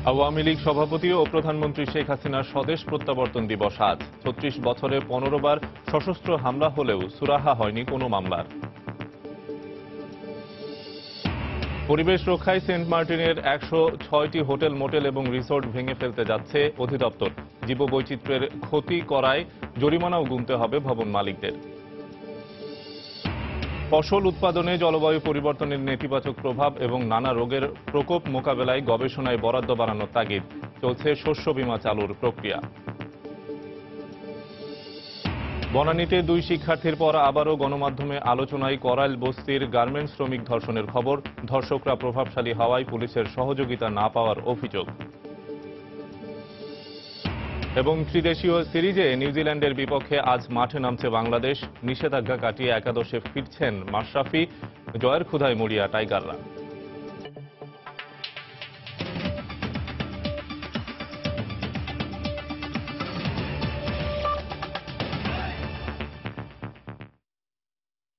আওয়ামী লীগ সভাপতি ও প্রধানমন্ত্রী শেখ হাসিনার স্বদেশ প্রত্যাবর্তন দিবস আজ। ৩৬ বছরে ১৫ বার সশস্ত্র হামলা হলেও সুরাহা হয়নি কোনো মামলার। পরিবেশ রক্ষায় সেন্ট মার্টিনের ১০৬টি হোটেল, মোটেল এবং রিসোর্ট ভেঙে ফেলতে যাচ্ছে অধিদপ্তর। জীববৈচিত্র্যের ক্ষতি করায় জরিমানাও গুনতে হবে ভবন মালিকদের। ফসল উৎপাদনে জলবায়ু পরিবর্তনের নেতিবাচক প্রভাব এবং নানা রোগের প্রকোপ মোকাবেলায় গবেষণায় বরাদ্দ বাড়ানোর তাগিদ। চলছে শস্য বীমা চালুর প্রক্রিয়া। বনানীতে ২ শিক্ষার্থীর পর আবারও গণমাধ্যমে আলোচনায় করাইল বস্তির গার্মেন্টস শ্রমিক ধর্ষণের খবর। ধর্ষকরা প্রভাবশালী হওয়ায় পুলিশের সহযোগিতা না পাওয়ার অভিযোগ। এবং ত্রিদেশীয় সিরিজে নিউজিল্যান্ডের বিপক্ষে আজ মাঠে নামছে বাংলাদেশ। নিষেধাজ্ঞা কাটিয়ে একাদশে ফিরছেন মাশরাফি। জয়ের ক্ষুধায় মরিয়া টাইগাররা।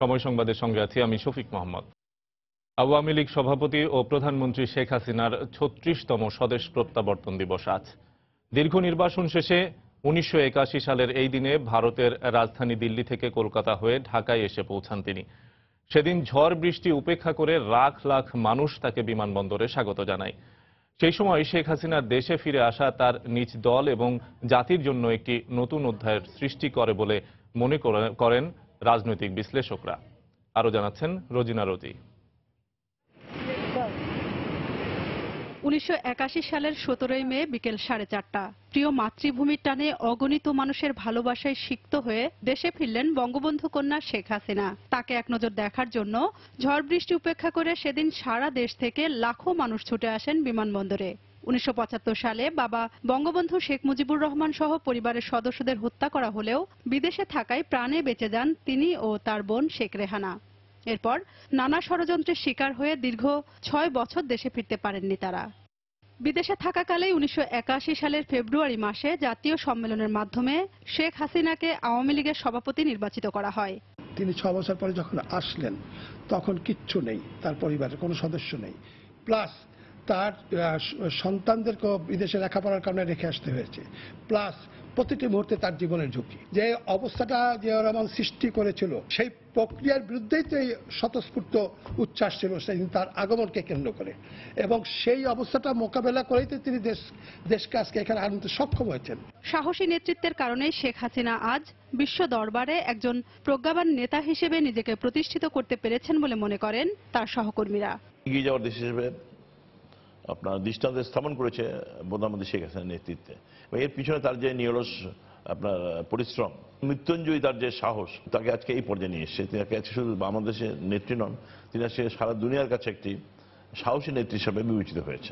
সময় সংবাদের সঙ্গে আছি আমি শফিক মোহাম্মদ। আওয়ামী লীগ সভাপতি ও প্রধানমন্ত্রী শেখ হাসিনার ৩৬তম স্বদেশ প্রত্যাবর্তন দিবস আজ। দীর্ঘ নির্বাসন শেষে ১৯৮১ সালের এই দিনে ভারতের রাজধানী দিল্লি থেকে কলকাতা হয়ে ঢাকায় এসে পৌঁছান তিনি। সেদিন ঝড় বৃষ্টি উপেক্ষা করে লাখ লাখ মানুষ তাকে বিমানবন্দরে স্বাগত জানায়। সেই সময় শেখ হাসিনার দেশে ফিরে আসা তার নিজ দল এবং জাতির জন্য একটি নতুন অধ্যায়ের সৃষ্টি করে বলে মনে করেন রাজনৈতিক বিশ্লেষকরা। আরো জানাচ্ছেন রোজিনা রোজি। ১৯৮১ সালের ১৭ই মে বিকেল ৪:৩০। প্রিয় মাতৃভূমির টানে অগণিত মানুষের ভালোবাসায় সিক্ত হয়ে দেশে ফিরলেন বঙ্গবন্ধু কন্যা শেখ হাসিনা। তাকে এক নজর দেখার জন্য ঝড় বৃষ্টি উপেক্ষা করে সেদিন সারা দেশ থেকে লাখো মানুষ ছুটে আসেন বিমানবন্দরে। ১৯৭৫ সালে বাবা বঙ্গবন্ধু শেখ মুজিবুর রহমান সহ পরিবারের সদস্যদের হত্যা করা হলেও বিদেশে থাকায় প্রাণে বেঁচে যান তিনি ও তার বোন শেখ রেহানা। এরপর নানা ষড়যন্ত্রের শিকার হয়ে দীর্ঘ ৬ বছর দেশে ফিরতে পারেননি তারা। বিদেশে থাকাকালেই ১৯৮১ সালের ফেব্রুয়ারি মাসে জাতীয় সম্মেলনের মাধ্যমে শেখ হাসিনাকে আওয়ামী লীগের সভাপতি নির্বাচিত করা হয়। তিনি ৬ বছর পরে যখন আসলেন তখন কিচ্ছু নেই, তার পরিবারের কোনো সদস্য নেই, প্লাস তার সন্তানদেরকেও বিদেশে লেখাপড়ার কারণে রেখে আসতে হয়েছে, প্লাস প্রতিটি মুহূর্তে তার জীবনের ঝুঁকি। যে অবস্থাটা জিয়াউর রহমান সৃষ্টি করেছিল সেই প্রক্রিয়ার বিরুদ্ধেই তো এই স্বতঃস্ফূর্ত উচ্ছ্বাস ছিল সেদিন তার আগমনকে কেন্দ্র করে, এবং সেই অবস্থাটা মোকাবেলা করেই তো তিনি দেশকে আজকে এখানে আনতে সক্ষম হয়েছেন। সাহসী নেতৃত্বের কারণে শেখ হাসিনা আজ বিশ্ব দরবারে একজন প্রজ্ঞাবান নেতা হিসেবে নিজেকে প্রতিষ্ঠিত করতে পেরেছেন বলে মনে করেন তার সহকর্মীরা। এগিয়ে যাওয়ার দেশ হিসেবে আপনার দৃষ্টান্ত স্থাপন করেছে প্রধানমন্ত্রী শেখ হাসিনার নেতৃত্বে। এর পিছনে তার যে নিরলস আপনার পরিশ্রম, মৃত্যুঞ্জয়ী তার যে সাহস, তাকে আজকে এই পর্যায়ে নিয়ে এসছে। তিনি আজকে শুধু বাংলাদেশের নেত্রী নন, তিনি আজকে সারা দুনিয়ার কাছে একটি সাহসী নেত্রী হিসেবে বিবেচিত হয়েছে।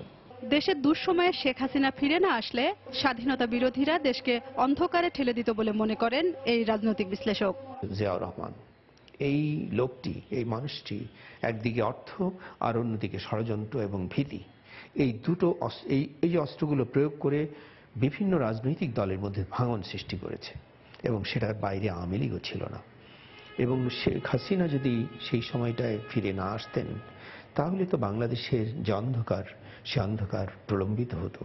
দেশের দুঃসময়ে শেখ হাসিনা ফিরে না আসলে স্বাধীনতা বিরোধীরা দেশকে অন্ধকারে ঠেলে দিত বলে মনে করেন এই রাজনৈতিক বিশ্লেষক। জিয়াউর রহমান এই লোকটি, এই মানুষটি একদিকে অর্থ আর অন্যদিকে ষড়যন্ত্র এবং ভীতি, এই দুটো এই যে অস্ত্রগুলো প্রয়োগ করে বিভিন্ন রাজনৈতিক দলের মধ্যে ভাঙন সৃষ্টি করেছে, এবং সেটার বাইরে আওয়ামী লীগও ছিল না। এবং শেখ হাসিনা যদি সেই সময়টায় ফিরে না আসতেন তাহলে তো বাংলাদেশের যে অন্ধকার, সে অন্ধকার প্রলম্বিত হতো।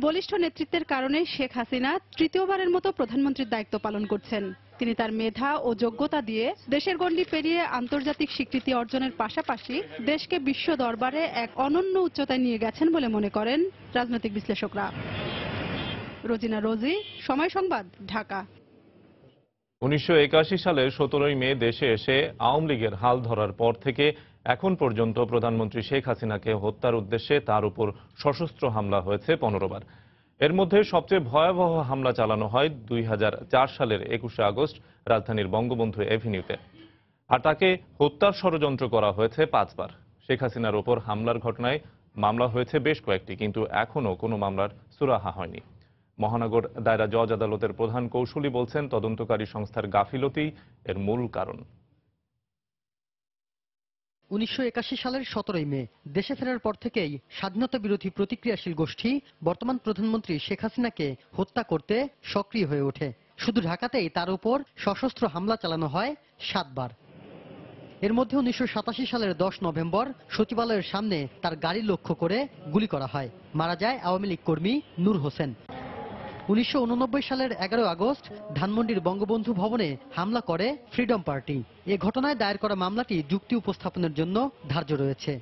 বলিষ্ঠ নেতৃত্বের কারণে শেখ হাসিনা তৃতীয়বারের মতো প্রধানমন্ত্রীর দায়িত্ব পালন করছেন। তিনি তার মেধা ও যোগ্যতা দিয়ে দেশের গণ্ডি পেরিয়ে আন্তর্জাতিক স্বীকৃতি অর্জনের পাশাপাশি দেশকে বিশ্ব দরবারে এক অনন্য উচ্চতায় নিয়ে গেছেন বলে মনে করেন রাজনৈতিক বিশ্লেষকরা। রোজিনা রোজি, সময় সংবাদ, ঢাকা। ১৯৮১ সালের ১৭ই মে দেশে এসে আওয়ামী লীগের হাল ধরার পর থেকে এখন পর্যন্ত প্রধানমন্ত্রী শেখ হাসিনাকে হত্যার উদ্দেশ্যে তার উপর সশস্ত্র হামলা হয়েছে ১৫ বার। এর মধ্যে সবচেয়ে ভয়াবহ হামলা চালানো হয় ২০০৪ সালের ২১শে আগস্ট রাজধানীর বঙ্গবন্ধু এভিনিউতে। আর তাকে হত্যার ষড়যন্ত্র করা হয়েছে ৫ বার। শেখ হাসিনার ওপর হামলার ঘটনায় মামলা হয়েছে বেশ কয়েকটি, কিন্তু এখনও কোনো মামলার সুরাহা হয়নি। মহানগর দায়রা জজ আদালতের প্রধান কৌশলী বলছেন, তদন্তকারী সংস্থার গাফিলতিই এর মূল কারণ। ১৯৮১ সালের ১৭ই মে দেশে ফেরার পর থেকেই স্বাধীনতা বিরোধী প্রতিক্রিয়াশীল গোষ্ঠী বর্তমান প্রধানমন্ত্রী শেখ হাসিনাকে হত্যা করতে সক্রিয় হয়ে ওঠে। শুধু ঢাকাতেই তার উপর সশস্ত্র হামলা চালানো হয় ৭ বার। এর মধ্যে 1987 সালের 10 নভেম্বর সচিবালয়ের সামনে তার গাড়ি লক্ষ্য করে গুলি করা হয়। মারা যায় আওয়ামী লীগ কর্মী নূর হোসেন। 1989 সালের 11 আগস্ট ধানমন্ডির বঙ্গবন্ধু ভবনে হামলা করে ফ্রিডম পার্টি। এ ঘটনায় দায়ের করা মামলাটি যুক্তি উপস্থাপনের জন্য ধার্য রয়েছে।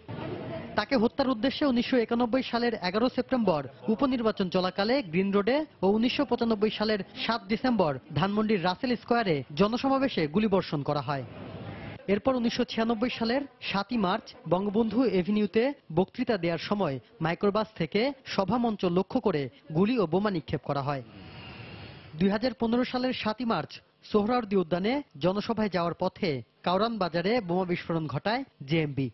তাকে হত্যার উদ্দেশ্যে 1991 সালের 11 সেপ্টেম্বর উপনির্বাচন চলাকালে গ্রিন রোডে ও 1995 সালের 7 ডিসেম্বর ধানমন্ডির রাসেল স্কয়ারে জনসমাবেশে গুলিবর্ষণ করা হয়। এরপর 1996 সালের 7 মার্চ বঙ্গবন্ধু এভিনিউতে বক্তৃতা দেওয়ার সময় মাইক্রোবাস থেকে সভামঞ্চ লক্ষ্য করে গুলি ও বোমা নিক্ষেপ করা হয়। 2015 সালের 7 মার্চ সোহরাওয়ার্দী উদ্যানে জনসভায় যাওয়ার পথে কাউরান বাজারে বোমা বিস্ফোরণ ঘটায় জেএমবি।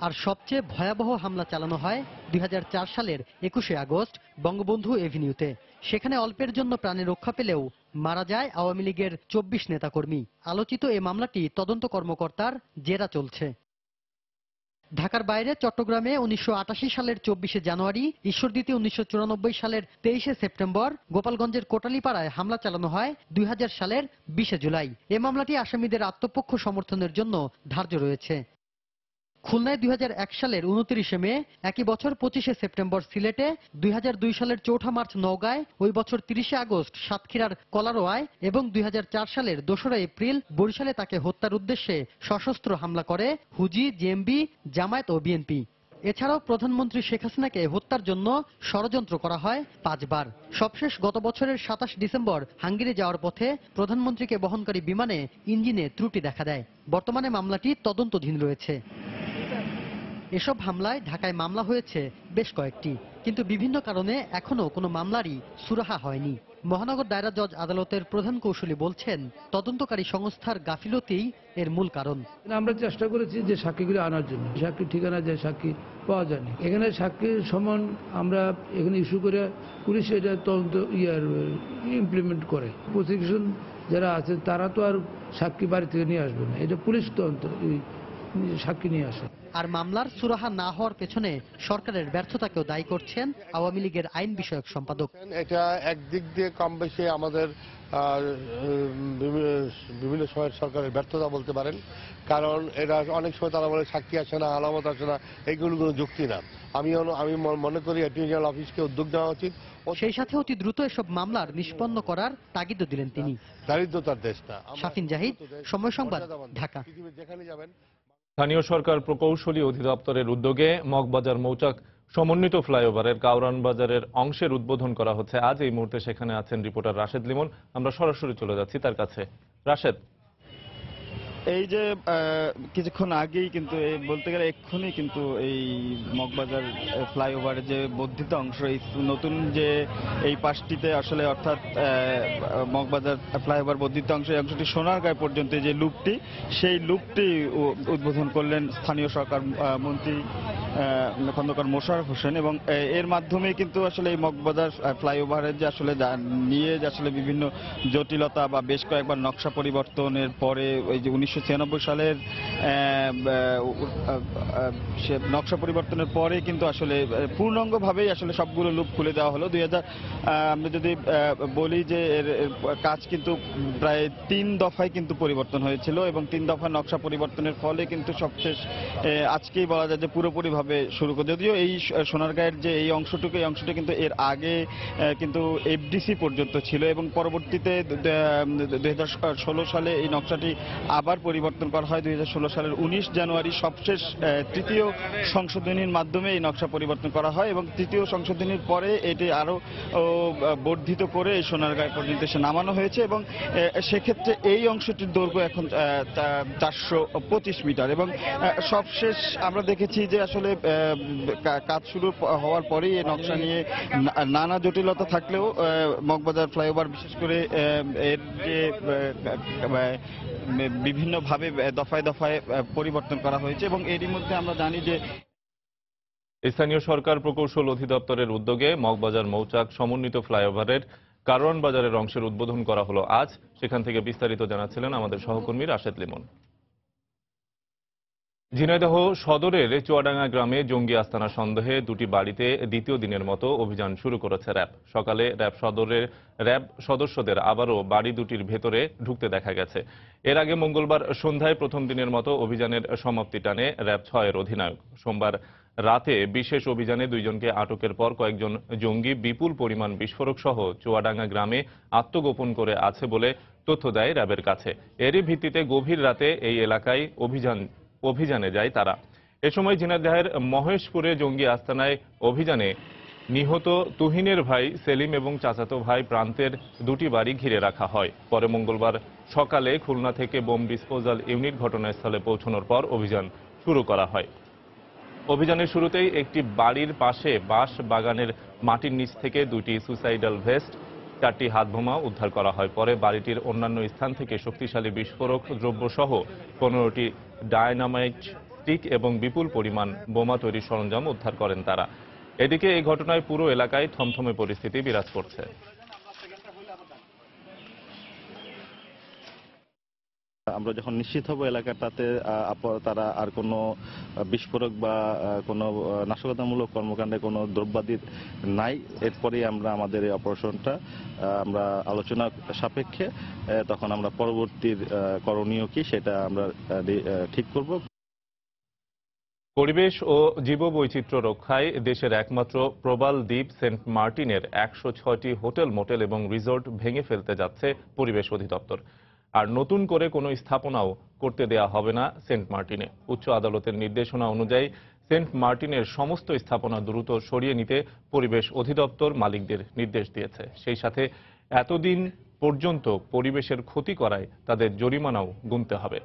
আর সবচেয়ে ভয়াবহ হামলা চালানো হয় 2004 সালের 21 আগস্ট বঙ্গবন্ধু এভিনিউতে। সেখানে অল্পের জন্য প্রাণে রক্ষা পেলেও মারা যায় আওয়ামী লীগের 24 নেতাকর্মী। আলোচিত এই মামলাটি তদন্ত কর্মকর্তার জেরা চলছে। ঢাকার বাইরে চট্টগ্রামে 1988 সালের 24 জানুয়ারি, ঈশ্বরদীতে 1994 সালের 23 সেপ্টেম্বর, গোপালগঞ্জের কোটালীপাড়ায় হামলা চালানো হয় 2000 সালের 20 জুলাই। এ মামলাটি আসামিদের আত্মপক্ষ সমর্থনের জন্য ধার্য রয়েছে। খুলনায় 2001 সালের 29 মে, একই বছর 25 সেপ্টেম্বর সিলেটে, 2002 সালের 4 মার্চ নওগাঁয়, ওই বছর 30 আগস্ট সাতক্ষীরার কলারোয়ায় এবং 2004 সালের 2 এপ্রিল বরিশালে তাকে হত্যার উদ্দেশ্যে সশস্ত্র হামলা করে হুজি, জেএমবি, জামায়াত ও বিএনপি। এছাড়াও প্রধানমন্ত্রী শেখ হাসিনাকে হত্যার জন্য ষড়যন্ত্র করা হয় 5 বার। সবশেষ গত বছরের 27 ডিসেম্বর হাঙ্গেরি যাওয়ার পথে প্রধানমন্ত্রীকে বহনকারী বিমানে ইঞ্জিনে ত্রুটি দেখা দেয়। বর্তমানে মামলাটি তদন্তাধীন রয়েছে। এসব হামলায় ঢাকায় মামলা হয়েছে বেশ কয়েকটি, কিন্তু বিভিন্ন কারণে এখনো কোনো মামলারই সুরাহা হয়নি। মহানগর দায়রা জজ আদালতের প্রধান কৌশলী বলছেন, তদন্তকারী সংস্থার গাফিলতিই এর মূল কারণ। আমরা চেষ্টা করেছি যে সাক্ষীগুলো আনার জন্য, সাক্ষীর ঠিকানা যায় সাক্ষী পাওয়া যায়নি। এখানে সাক্ষীর সমান আমরা এখানে ইস্যু করে পুলিশ এটা তদন্ত ইমপ্লিমেন্ট করে। প্রসিকিউশন যারা আছে তারা তো আর সাক্ষী বাড়ি থেকে নিয়ে আসবে না, এটা পুলিশ তদন্ত সাক্ষী নিয়ে আসে। আর মামলার সুরাহা না হওয়ার পেছনে সরকারের ব্যর্থতাকেও দায়ী করছেন আওয়ামী লীগের আইন বিষয়ক সম্পাদক। এটা একদিক দিয়ে কম বেশি আমাদের বিভিন্ন সময় সরকারের ব্যর্থতা বলতে পারেন, কারণ এরা অনেক সময় তারা বলে সাক্ষী আসে না, আলামত আসে না, এইগুলো কোনো যুক্তি না। আমি মনে করি অ্যাটর্নি জেনারেল অফিসকে উদ্যোগ নেওয়া উচিত। সেই সাথে অতি দ্রুত এসব মামলার নিষ্পন্ন করার তাগিদও দিলেন তিনি। দারিদ্রতার দেশ না। শাফিন জাহিদ, সময় সংবাদ, ঢাকা। যেখানে যাবেন। স্থানীয় সরকার প্রকৌশলী অধিদপ্তরের উদ্যোগে মগবাজার মৌচাক সমন্বিত ফ্লাইওভারের কাউরান বাজারের অংশের উদ্বোধন করা হচ্ছে আজ। এই মুহূর্তে সেখানে আছেন রিপোর্টার রাশেদ লিমন। আমরা সরাসরি চলে যাচ্ছি তার কাছে। রাশেদ, এই যে কিছুক্ষণ আগেই কিন্তু বলতে গেলে এক্ষুনি কিন্তু এই মগবাজার ফ্লাইওভারের যে বর্ধিত অংশ, এই নতুন যে এই পাশটিতে আসলে অর্থাৎ মগবাজার ফ্লাইওভার বর্ধিত অংশ, এই অংশটি সোনারগাঁও পর্যন্ত যে লুপটি, সেই লুপটি উদ্বোধন করলেন স্থানীয় সরকার মন্ত্রী খন্দকার মোশাররফ হোসেন। এবং এর মাধ্যমে কিন্তু আসলে এই মগবাজার ফ্লাইওভারের যে আসলে নিয়ে যে আসলে বিভিন্ন জটিলতা বা বেশ কয়েকবার নকশা পরিবর্তনের পরে ওই যে 1996 সালের নকশা পরিবর্তনের পরে কিন্তু আসলে পূর্ণাঙ্গভাবেই আসলে সবগুলো লুপ খুলে দেওয়া হলো। আমরা যদি বলি যে এর কাজ কিন্তু প্রায় 3 দফায় কিন্তু পরিবর্তন হয়েছিল এবং 3 দফা নকশা পরিবর্তনের ফলে কিন্তু সবশেষ আজকেই বলা যায় যে পুরোপুরিভাবে শুরু করে। যদিও এই সোনারগাঁয়ের যে এই অংশটুকু, এই অংশটা কিন্তু এর আগে কিন্তু এফডিসি পর্যন্ত ছিল এবং পরবর্তীতে 2016 সালে এই নকশাটি আবার পরিবর্তন করা হয়। 2016 সালের 19 জানুয়ারি সবশেষ তৃতীয় সংশোধনীর মাধ্যমে এই নকশা পরিবর্তন করা হয় এবং তৃতীয় সংশোধনীর পরে এটি আরো বর্ধিত করে এই সোনারগাঁও পর্যন্ত এসে নামানো হয়েছে এবং সেক্ষেত্রে এই অংশটির দৈর্ঘ্য এখন 425 মিটার। এবং সবশেষ আমরা দেখেছি যে আসলে কাজ শুরু হওয়ার পরেই এই নকশা নিয়ে নানা জটিলতা থাকলেও মগবাজার ফ্লাইওভার বিশেষ করে এর যে বিভিন্নভাবে দফায় দফায় পরিবর্তন করা হয়েছে এবং এরই মধ্যে আমরা জানি যে স্থানীয় সরকার প্রকৌশল অধিদপ্তরের উদ্যোগে মগবাজার মৌচাক সমন্বিত ফ্লাইওভারের কারওয়ান বাজারের অংশের উদ্বোধন করা হলো আজ। সেখান থেকে বিস্তারিত জানাচ্ছিলেন আমাদের সহকর্মী রাশেদ লিমন। ঝিনাইদহ সদরের চুয়াডাঙ্গা গ্রামে জঙ্গি আস্তানা সন্দেহে দুটি বাড়িতে দ্বিতীয় দিনের মতো অভিযান শুরু করেছে র্যাব। সকালে র্যাব সদস্যদের আবারও বাড়ি দুটির ভেতরে ঢুকতে দেখা গেছে। এর আগে মঙ্গলবার সন্ধ্যায় প্রথম দিনের মতো অভিযানের সমাপ্তি টানে র্যাব 6-এর অধিনায়ক। সোমবার রাতে বিশেষ অভিযানে দুইজনকে আটকের পর কয়েকজন জঙ্গি বিপুল পরিমাণ বিস্ফোরক সহ চুয়াডাঙ্গা গ্রামে আত্মগোপন করে আছে বলে তথ্য দেয় র্যাবের কাছে। এরই ভিত্তিতে গভীর রাতে এই এলাকায় অভিযানে যায় তারা। এ সময় ঝিনাইদহের মহেশপুরে জঙ্গি আস্তানায় অভিযানে নিহত তুহিনের ভাই সেলিম এবং চাচাতো ভাই প্রান্তের দুটি বাড়ি ঘিরে রাখা হয়। পরে মঙ্গলবার সকালে খুলনা থেকে বোম ডিসপোজাল ইউনিট ঘটনাস্থলে পৌঁছানোর পর অভিযান শুরু করা হয়। অভিযানের শুরুতেই একটি বাড়ির পাশে বাঁশ বাগানের মাটির নিচ থেকে দুটি সুসাইডাল ভেস্ট, 4টি হাতবোমা উদ্ধার করা হয়। পরে বাড়িটির অন্যান্য স্থান থেকে শক্তিশালী বিস্ফোরক দ্রব্য সহ 15টি ডায়নামাইট স্টিক এবং বিপুল পরিমাণ বোমা তৈরির সরঞ্জাম উদ্ধার করেন তারা। এদিকে এই ঘটনায় পুরো এলাকায় থমথমে পরিস্থিতি বিরাজ করছে। আমরা যখন নিশ্চিত হব এলাকাটাতে তারা আর কোনো বিস্ফোরক বা কোনো নাশকতামূলক কর্মকাণ্ডে কোনো দ্রব্যাদি নাই, এরপরেই আমরা আমাদের এই অপারেশনটা আমরা আলোচনা সাপেক্ষে তখন আমরা পরবর্তীর করণীয় কি সেটা আমরা ঠিক করব। পরিবেশ ও জীববৈচিত্র্য রক্ষায় দেশের একমাত্র প্রবাল দ্বীপ সেন্ট মার্টিনের 106টি হোটেল, মোটেল এবং রিসোর্ট ভেঙে ফেলতে যাচ্ছে পরিবেশ অধিদপ্তর। আর নতুন করে কোনো স্থাপনাও করতে দেয়া হবে না সেন্ট মার্টিনে। উচ্চ আদালতের নির্দেশনা অনুযায়ী সেন্ট মার্টিনের সমস্ত স্থাপনা দ্রুত সরিয়ে নিতে পরিবেশ অধিদপ্তর মালিকদের নির্দেশ দিয়েছে। সেই সাথে এতদিন পর্যন্ত পরিবেশের ক্ষতি করায় তাদের জরিমানাও গুনতে হবে।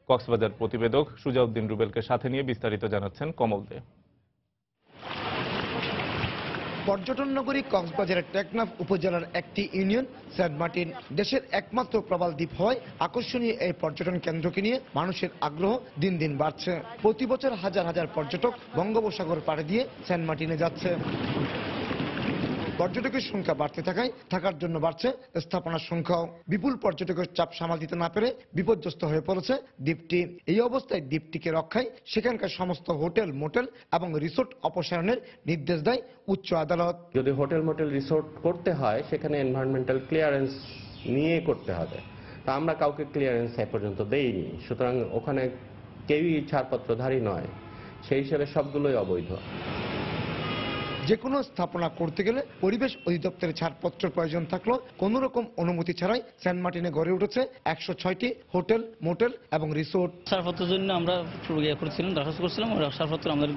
কক্সবাজার প্রতিবেদক সুজাউদ্দিন রুবেলকে সাথে নিয়ে বিস্তারিত জানাচ্ছেন কমল দে। পর্যটন নগরী কক্সবাজারের টেকনাফ উপজেলার একটি ইউনিয়ন সেন্ট মার্টিন দেশের একমাত্র প্রবাল দ্বীপ হওয়ায় আকর্ষণীয় এই পর্যটন কেন্দ্রকে নিয়ে মানুষের আগ্রহ দিন দিন বাড়ছে। প্রতি বছর হাজার হাজার পর্যটক বঙ্গোপসাগর পাড়ি দিয়ে সেন্ট মার্টিনে যাচ্ছে। পর্যটকের সংখ্যা বাড়তে থাকায় থাকার জন্য বাড়ছে স্থাপনার সংখ্যাও। বিপুল পর্যটকের চাপ সামাল দিতে না পেরে বিপর্যস্ত হয়ে পড়েছে দ্বীপটি। এই অবস্থায় দ্বীপটিকে রক্ষায় সেখানকার সমস্ত হোটেল, মোটেল এবং রিসোর্ট অপসারণের নির্দেশ দেয় উচ্চ আদালত। যদি হোটেল, মোটেল, রিসোর্ট করতে হয় সেখানে এনভায়রনমেন্টাল ক্লিয়ারেন্স নিয়ে করতে হবে। তা আমরা কাউকে ক্লিয়ারেন্স এ পর্যন্ত দেইনি, সুতরাং ওখানে কেউই ছাড়পত্রধারী নয়, সেই হিসেবে সবগুলোই অবৈধ। যে কোনো স্থাপনা করতে গেলে পরিবেশ অধিদপ্তরের ছাড়পত্রের প্রয়োজন থাকলেও কোন রকম অনুমতি ছাড়াই সেন্ট মার্টিনে গড়ে উঠেছে 106টি হোটেল, মোটেল এবং রিসোর্ট। ছাড়পত্রের জন্য আমরা দরখাস্ত করছিলাম, ছাড়পত্র আমাদের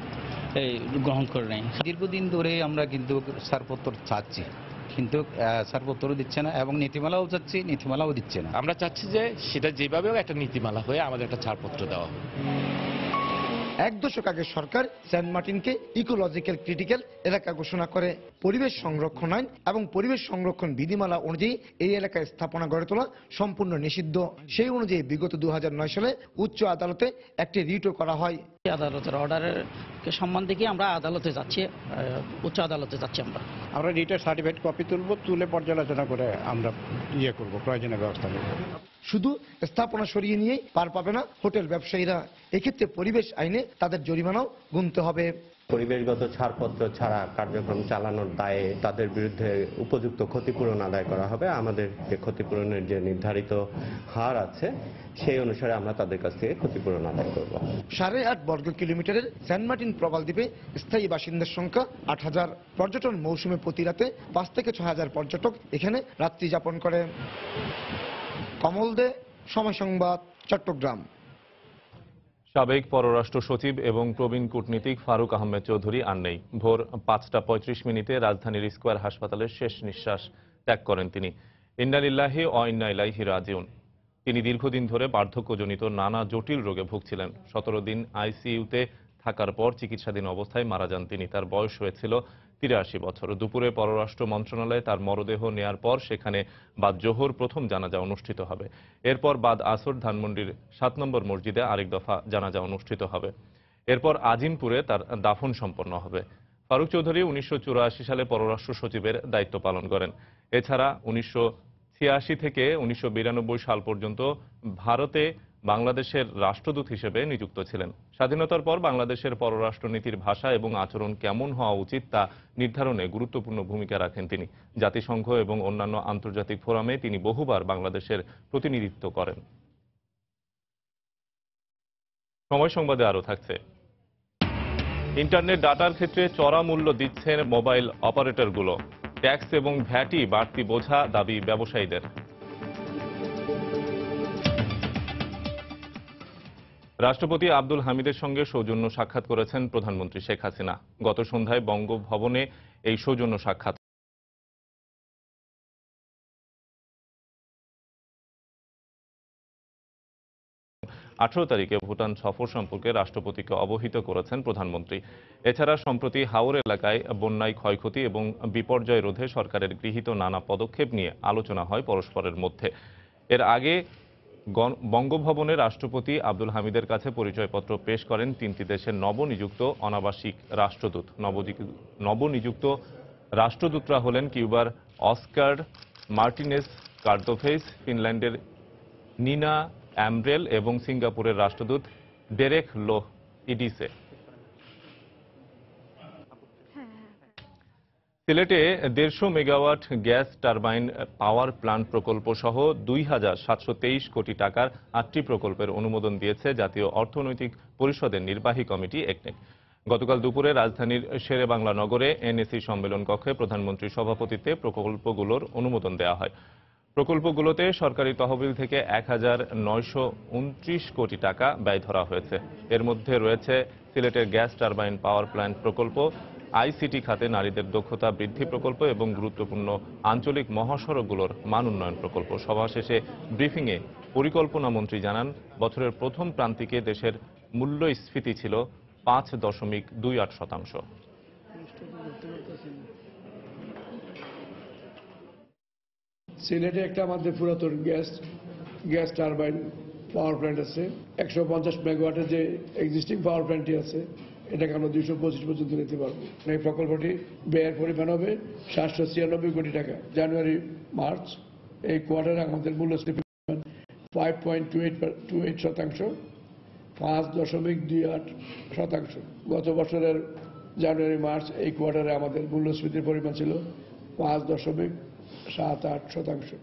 গ্রহণ করে নেয়। দীর্ঘদিন ধরে আমরা কিন্তু ছাড়পত্র চাচ্ছি, কিন্তু ছাড়পত্র দিচ্ছে না এবং নীতিমালাও চাচ্ছি, নীতিমালাও দিচ্ছে না। আমরা চাচ্ছি যে সেটা যেভাবেও একটা নীতিমালা হয়ে আমাদের একটা ছাড়পত্র দেওয়া। এক দশক আগে সরকার সেন্ট মার্টিনকে ইকোলজিক্যাল ক্রিটিক্যাল এলাকা ঘোষণা করে। পরিবেশ সংরক্ষণ আইন এবং পরিবেশ সংরক্ষণ বিধিমালা অনুযায়ী এই এলাকায় স্থাপনা গড়ে তোলা সম্পূর্ণ নিষিদ্ধ। সেই অনুযায়ী বিগত 2009 সালে উচ্চ আদালতে একটি রিটও করা হয়। আদালতের অর্ডারের সম্মান দেখে আমরা আদালতে যাচ্ছি, উচ্চ আদালতে যাচ্ছি। আমরা রিটের সার্টিফিকেট কপি তুলে পর্যালোচনা করে আমরা করব, প্রয়োজনীয় ব্যবস্থা নেব। শুধু স্থাপনা সরিয়ে নিয়ে পার পাবে না হোটেল ব্যবসায়ীরা। এক্ষেত্রে পরিবেশ আইনে তাদের জরিমানাও গুনতে হবে। পরিবেশগত ছাড়পত্র ছাড়া কার্যক্রম চালানোর দায়ে তাদের বিরুদ্ধে উপযুক্ত ক্ষতিপূরণ আদায় করা হবে। আমাদের যে ক্ষতিপূরণের যে নির্ধারিত হার আছে সেই অনুসারে আমরা তাদের কাছ থেকে ক্ষতিপূরণ আদায় করব। 8.5 বর্গ কিলোমিটারের সেন্ট মার্টিন প্রবাল দ্বীপে স্থায়ী বাসিন্দার সংখ্যা 8000। পর্যটন মৌসুমে প্রতি রাতে 5 থেকে 6000 পর্যটক এখানে রাত্রি যাপন করে। কমল দে, সময় সংবাদ, চট্টগ্রাম। সাবেক পররাষ্ট্র সচিব এবং প্রবীণ কূটনীতিক ফারুক আহমেদ চৌধুরী আর নেই। ভোর 5টা 35 রাজধানীর স্কয়ার হাসপাতালের শেষ নিঃশ্বাস ত্যাগ করেন তিনি। ইন্না লিল্লাহি ওয়া ইন্না ইলাইহি রাজিউন। তিনি দীর্ঘদিন ধরে বার্ধক্যজনিত নানা জটিল রোগে ভুগছিলেন। 17 দিন আইসিইউতে থাকার পর চিকিৎসাধীন অবস্থায় মারা যান তিনি। তার বয়স হয়েছিল 83 বছর। দুপুরে পররাষ্ট্র মন্ত্রণালয়ে তার মরদেহ নেয়ার পর সেখানে বাদ জোহর প্রথম জানাজা অনুষ্ঠিত হবে। এরপর বাদ আসর ধানমন্ডির 7 নম্বর মসজিদে আরেক দফা জানাজা অনুষ্ঠিত হবে। এরপর আজিমপুরে তার দাফন সম্পন্ন হবে। ফারুক চৌধুরী 1984 সালে পররাষ্ট্র সচিবের দায়িত্ব পালন করেন। এছাড়া 1986 থেকে 1992 সাল পর্যন্ত ভারতে বাংলাদেশের রাষ্ট্রদূত হিসেবে নিযুক্ত ছিলেন। স্বাধীনতার পর বাংলাদেশের পররাষ্ট্রনীতির ভাষা এবং আচরণ কেমন হওয়া উচিত তা নির্ধারণে গুরুত্বপূর্ণ ভূমিকা রাখেন তিনি। জাতিসংঘ এবং অন্যান্য আন্তর্জাতিক ফোরামে তিনি বহুবার বাংলাদেশের প্রতিনিধিত্ব করেন। সময় সংবাদে আরও থাকছে। ইন্টারনেট ডাটার ক্ষেত্রে চড়া মূল্য দিচ্ছেন মোবাইল অপারেটরগুলো। ট্যাক্স এবং ভ্যাটই বাড়তি বোঝা, দাবি ব্যবসায়ীদের। রাষ্ট্রপতি আব্দুল হামিদের সঙ্গে সৌজন্য সাক্ষাৎ করেছেন প্রধানমন্ত্রী শেখ হাসিনা। গত সন্ধ্যায় বঙ্গভবনে এই সৌজন্য সাক্ষাৎ। 18 তারিখে ভুটান সফর সম্পর্কে রাষ্ট্রপতিকে অবহিত করেছেন প্রধানমন্ত্রী। এছাড়া সম্প্রতি হাওর এলাকায় বন্যায় ক্ষয়ক্ষতি এবং বিপর্যয় রোধে সরকারের গৃহীত নানা পদক্ষেপ নিয়ে আলোচনা হয় পরস্পরের মধ্যে। এর আগে বঙ্গভবনে রাষ্ট্রপতি আব্দুল হামিদের কাছে পরিচয়পত্র পেশ করেন তিনটি দেশের নবনিযুক্ত অনাবাসিক রাষ্ট্রদূত। নবনিযুক্ত রাষ্ট্রদূতরা হলেন কিউবার অস্কার মার্টিনেস কার্দোফেস, ফিনল্যান্ডের নিনা অ্যামব্রেল এবং সিঙ্গাপুরের রাষ্ট্রদূত ডেরেক লোহ ইডিসে। সিলেটে 150 megawatt gas turbine power plant প্রকল্প সহ 2723 কোটি টাকার 8টি প্রকল্পের অনুমোদন দিয়েছে জাতীয় অর্থনৈতিক পরিষদের নির্বাহী কমিটি একনেক। গতকাল দুপুরে রাজধানীর শেরেবাংলা নগরে এনএসি সম্মেলন কক্ষে প্রধানমন্ত্রীর সভাপতিত্বে প্রকল্পগুলোর অনুমোদন দেওয়া হয়। প্রকল্পগুলোতে সরকারি তহবিল থেকে 1929 কোটি টাকা ব্যয় ধরা হয়েছে। এর মধ্যে রয়েছে সিলেটের গ্যাস টারবাইন পাওয়ার প্ল্যান্ট প্রকল্প, আইসিটি খাতে নারীদের দক্ষতা বৃদ্ধি প্রকল্প এবং গুরুত্বপূর্ণ আঞ্চলিক মহাসড়কগুলোর মান উন্নয়ন প্রকল্প। সভা শেষে ব্রিফিংয়ে পরিকল্পনা মন্ত্রী জানান, বছরের প্রথম প্রান্তিকে দেশের মূল্যস্ফীতি ছিল 5.28%। সিলেটে একটা আমাদের পুরাতন গ্যাস টারবাইন পাওয়ার প্ল্যান্ট আছে। 150 মেগাওয়াটের যে এক্সিস্টিং পাওয়ার প্ল্যান্টটি আছে, এটাকে আমরা 225 পর্যন্ত নিতে পারবো। এই প্রকল্পটি ব্যয়ের পরিমাণ হবে 796 কোটি টাকা। জানুয়ারি মার্চ এই কোয়ার্টারে আমাদের মূল্যস্ফীতি 5.28%, 5.28%। গত বছরের জানুয়ারি মার্চ এই কোয়ার্টারে আমাদের মূল্যস্ফীতির পরিমাণ ছিল 5.78%।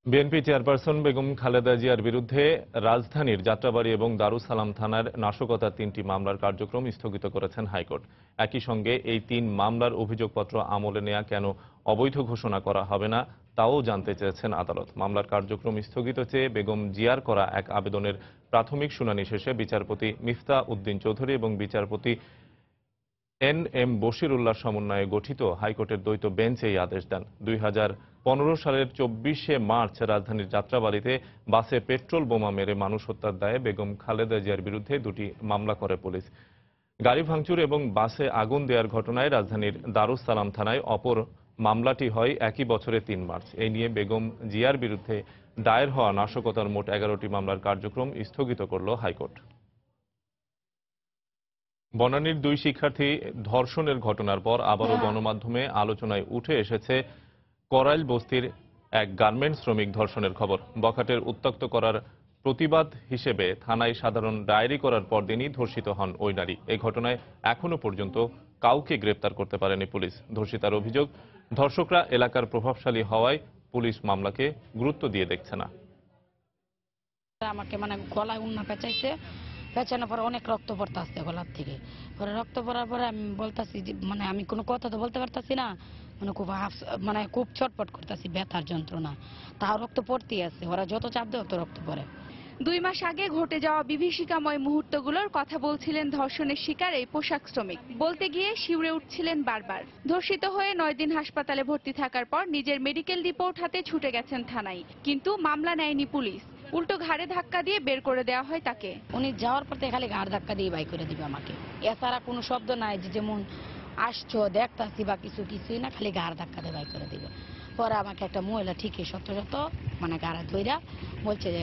বিএনপি চেয়ারপারসন বেগম খালেদা জিয়ার বিরুদ্ধে রাজধানীর যাত্রাবাড়ী এবং দারুস সালাম থানার নাশকতার 3টি মামলার কার্যক্রম স্থগিত করেছেন হাইকোর্ট। একই সঙ্গে এই 3 মামলার অভিযোগপত্র আমলে নেওয়া কেন অবৈধ ঘোষণা করা হবে না তাও জানতে চেয়েছেন আদালত। মামলার কার্যক্রম স্থগিত চেয়ে বেগম জিয়ার করা এক আবেদনের প্রাথমিক শুনানি শেষে বিচারপতি মিফতা উদ্দিন চৌধুরী এবং বিচারপতি এন.এম. বশির উল্লাহর সমন্বয়ে গঠিত হাইকোর্টের দ্বৈত বেঞ্চ এই আদেশ দেন। 2015 সালের 24শে মার্চ রাজধানীর যাত্রাবাড়ীতে বাসে পেট্রোল বোমা মেরে মানুষ হত্যার দায়ে বেগম খালেদা জিয়ার বিরুদ্ধে 2টি মামলা করে পুলিশ। গাড়ি ভাঙচুর এবং বাসে আগুন দেওয়ার ঘটনায় রাজধানীর দারুস সালাম থানায় অপর মামলাটি হয় একই বছরের 3 মার্চ। এই নিয়ে বেগম জিয়ার বিরুদ্ধে দায়ের হওয়া নাশকতার মোট 11টি মামলার কার্যক্রম স্থগিত করল হাইকোর্ট। বনানীর 2 শিক্ষার্থী ধর্ষণের ঘটনার পর আবারও গণমাধ্যমে আলোচনায় উঠে এসেছে করাইল বস্তির এক গার্মেন্টস শ্রমিক ধর্ষণের খবর। বখাটের উত্ত্যক্ত করার প্রতিবাদ হিসেবে থানায় সাধারণ ডায়েরি করার পরদিনই ধর্ষিত হন ওই নারী। এই ঘটনায় এখনো পর্যন্ত কাউকে গ্রেপ্তার করতে পারেনি পুলিশ। ধর্ষিতার অভিযোগ, ধর্ষকরা এলাকার প্রভাবশালী হওয়ায় পুলিশ মামলাকে গুরুত্ব দিয়ে দেখছে না। আমাকে গলায় উন্না পেঁচাইছে, পেঁচানোর পরে অনেক রক্ত পড়তে আসছে গলার থেকে। পরে রক্ত পড়ার পরে আমি বলতেছি যে আমি কোনো কথা তো বলতে পারতাছি না, খুব ছটপট করতেছি ব্যথার যন্ত্রণা, তাও রক্ত পড়তেই আছে। ওরা যত চাপ দেয় তত রক্ত পড়ে। 2 মাস আগে ঘটে যাওয়া বিভীষিকাময় মুহূর্তগুলোর কথা বলছিলেন ধর্ষণের শিকার এই পোশাক শ্রমিক। বলতে গিয়ে শিউরে উঠছিলেন বারবার। ধর্ষিত হয়ে 9 দিন হাসপাতালে ভর্তি থাকার পর নিজের মেডিকেল রিপোর্ট হাতে ছুটে গেছেন থানায়, কিন্তু মামলা নেয়নি পুলিশ। উল্টো ঘাড়ে ধাক্কা দিয়ে বের করে দেওয়া হয় তাকে। উনি যাওয়ার পর খালি ঘাড় ধাক্কা দিয়ে বাই করে দিবে আমাকে, এছাড়া কোনো শব্দ নাই যে যেমন আসছো দেখতাছি বা কিছুই না, খালি ঘাড় ধাক্কা দিয়ে বাই করে দিবে। পরে আমাকে একটা মহিলা ঠিকই সত্য গাড়া ধইরা বলছে যে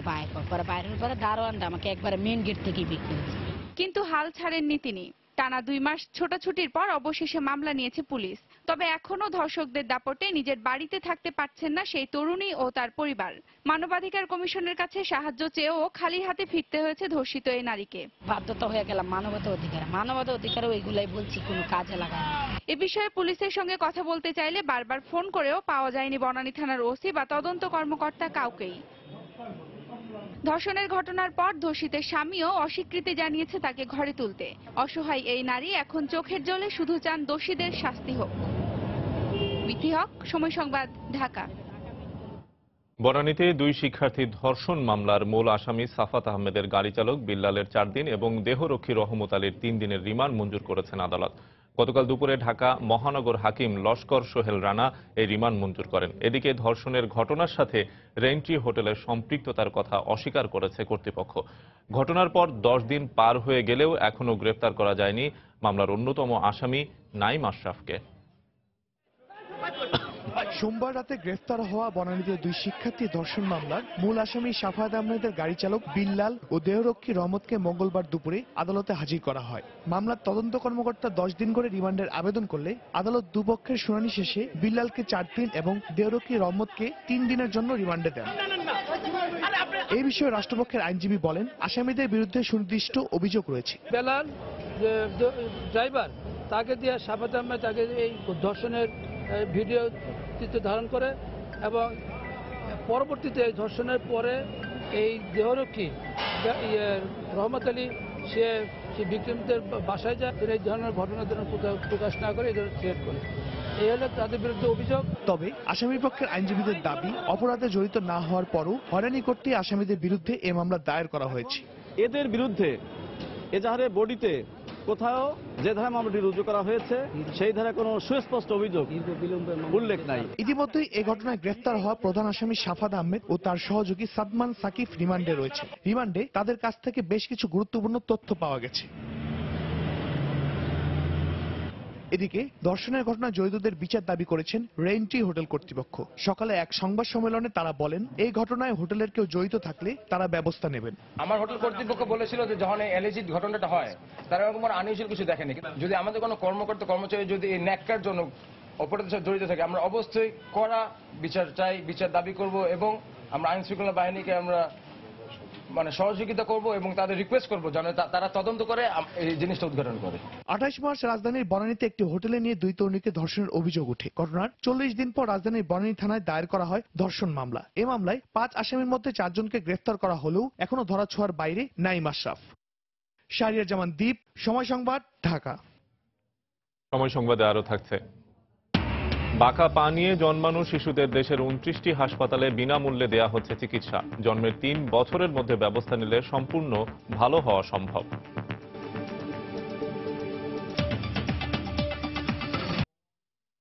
বাইরের পরে দারোয়ানরা আমাকে একবারে মেন গেট থেকেই বিক্রি করেছে। কিন্তু হাল ছাড়েননি তিনি। টানা 2 মাস ছোটাছুটির পর অবশেষে মামলা নিয়েছে পুলিশ। তবে এখনো ধর্ষকদের দাপটে নিজের বাড়িতে থাকতে পারছেন না সেই তরুণী ও তার পরিবার। মানবাধিকার কমিশনের কাছে সাহায্য চেয়েও খালি হাতে ফিরতে হয়েছে ধর্ষিত এই নারীকে। বাধ্যতা হয়ে গেলাম মানবতা অধিকারও এগুলাই বলছি, কোনো কাজে লাগায় না। এ বিষয়ে পুলিশের সঙ্গে কথা বলতে চাইলে বারবার ফোন করেও পাওয়া যায়নি বনানী থানার ওসি বা তদন্ত কর্মকর্তা কাউকেই। ধর্ষণের ঘটনার পর ধর্ষিতের স্বামীও অস্বীকৃতি জানিয়েছে তাকে ঘরে তুলতে। অসহায় এই নারী এখন চোখের জলে শুধু চান দোষীদের শাস্তি হোক। মিথি হক, সময় সংবাদ, ঢাকা। বনানীতে 2 শিক্ষার্থী ধর্ষণ মামলার মূল আসামি সাফাত আহমেদের গাড়ি চালক বিল্লালের 4 দিন এবং দেহরক্ষী রহমত আলীর 3 দিনের রিমান্ড মঞ্জুর করেছেন আদালত। গতকাল দুপুরে ঢাকা মহানগর হাকিম লস্কর সোহেল রানা এই রিমান্ড মঞ্জুর করেন। এদিকে ধর্ষণের ঘটনার সাথে রেইনট্রি হোটেলের সম্পৃক্ততার কথা অস্বীকার করেছে কর্তৃপক্ষ। ঘটনার পর 10 দিন পার হয়ে গেলেও এখনও গ্রেফতার করা যায়নি মামলার অন্যতম আসামি নাইম আশরাফকে। সোমবার রাতে গ্রেফতার হওয়া বনানীতে 2 শিক্ষার্থী ধর্ষণ মামলার মূল আসামি সাফাত আহমেদের গাড়ি চালক বিল্লাল ও দেহরক্ষী রহমতকে মঙ্গলবার দুপুরে আদালতে হাজির করা হয়। মামলার তদন্ত কর্মকর্তা 10 দিন করে রিমান্ডের আবেদন করলে আদালত দুপক্ষের শুনানি শেষে বিল্লালকে 4 দিন এবং দেহরক্ষী রহমতকে 3 দিনের জন্য রিমান্ডে দেন। এই বিষয়ে রাষ্ট্রপক্ষের আইনজীবী বলেন, আসামিদের বিরুদ্ধে সুনির্দিষ্ট অভিযোগ রয়েছে। বেলাল ড্রাইভার তাকে দিয়ে সাফাত আহমেদ তাকে এই ধর্ষণের ভিডিও চিত্র ধারণ করে এবং পরবর্তীতে ধর্ষণের পরে এই দেহরক্ষী রহমত আলী সে ভিকটিমদের বাসায় যায়, এই ধরনের ঘটনা যেন প্রকাশ না করে এই ধরনের থ্রেট করে। এই হলো তাদের বিরুদ্ধে অভিযোগ। তবে আসামি পক্ষের আইনজীবীদের দাবি, অপরাধে জড়িত না হওয়ার পরও হয়রানি করতে আসামিদের বিরুদ্ধে এ মামলা দায়ের করা হয়েছে। এদের বিরুদ্ধে এজাহারের বডিতে কোথাও যে ধারা মামলাটি রুজু করা হয়েছে সেই ধারা কোনো সুস্পষ্ট অভিযোগ উল্লেখ নাই। ইতিমধ্যেই এই ঘটনায় গ্রেফতার হওয়া প্রধান আসামি সাফাত আহমেদ ও তার সহযোগী সাদমান সাকিব রিমান্ডে রয়েছে। রিমান্ডে তাদের কাছ থেকে বেশ কিছু গুরুত্বপূর্ণ তথ্য পাওয়া গেছে। এদিকে ধর্ষণের ঘটনায় জড়িতদের বিচার দাবি করেছেন রেইনট্রি হোটেল কর্তৃপক্ষ। সকালে এক সংবাদ সম্মেলনে তারা বলেন, এই ঘটনায় হোটেলের কেউ জড়িত থাকলে তারা ব্যবস্থা নেবেন। আমার হোটেল কর্তৃপক্ষ বলেছিল যে যখন এই অ্যালিজিড ঘটনাটা হয় তারা এরকম আনইউজুয়াল কিছু দেখেনি। যদি আমাদের কোনো কর্মকর্তা কর্মচারী যদি এই ন্যাক্কার জন্য অপরাধের সাথে জড়িত থাকে আমরা অবশ্যই কড়া বিচার চাই, বিচার দাবি করব এবং আমরা আইন শৃঙ্খলা বাহিনীকে আমরা সহযোগিতা করব এবং তাদের রিকোয়েস্ট করব যেন তারা তদন্ত করে এই জিনিসটা উদ্ঘাটন করে। 28 মার্চ রাজধানীর বনানীতে একটি হোটেলে নিয়ে 2 তরুণীকে ধর্ষণের অভিযোগ ওঠে। ঘটনার 40 দিন পর রাজধানীর বনানী থানায় দায়ের করা হয় ধর্ষণ মামলা। এই মামলায় 5 আসামির মধ্যে 4 জনকে গ্রেফতার করা হলেও এখনো ধরাছোঁয়ার বাইরে নাইম আশরাফ। শাহরিয়ার জামান দীপ, সময় সংবাদ, ঢাকা। সময় সংবাদে আরো থাকছে, বাঁকা পা নিয়ে জন্মানো শিশুদের দেশের 29টি হাসপাতালে বিনামূল্যে দেয়া হচ্ছে চিকিৎসা। জন্মের 3 বছরের মধ্যে ব্যবস্থা নিলে সম্পূর্ণ ভালো হওয়া সম্ভব।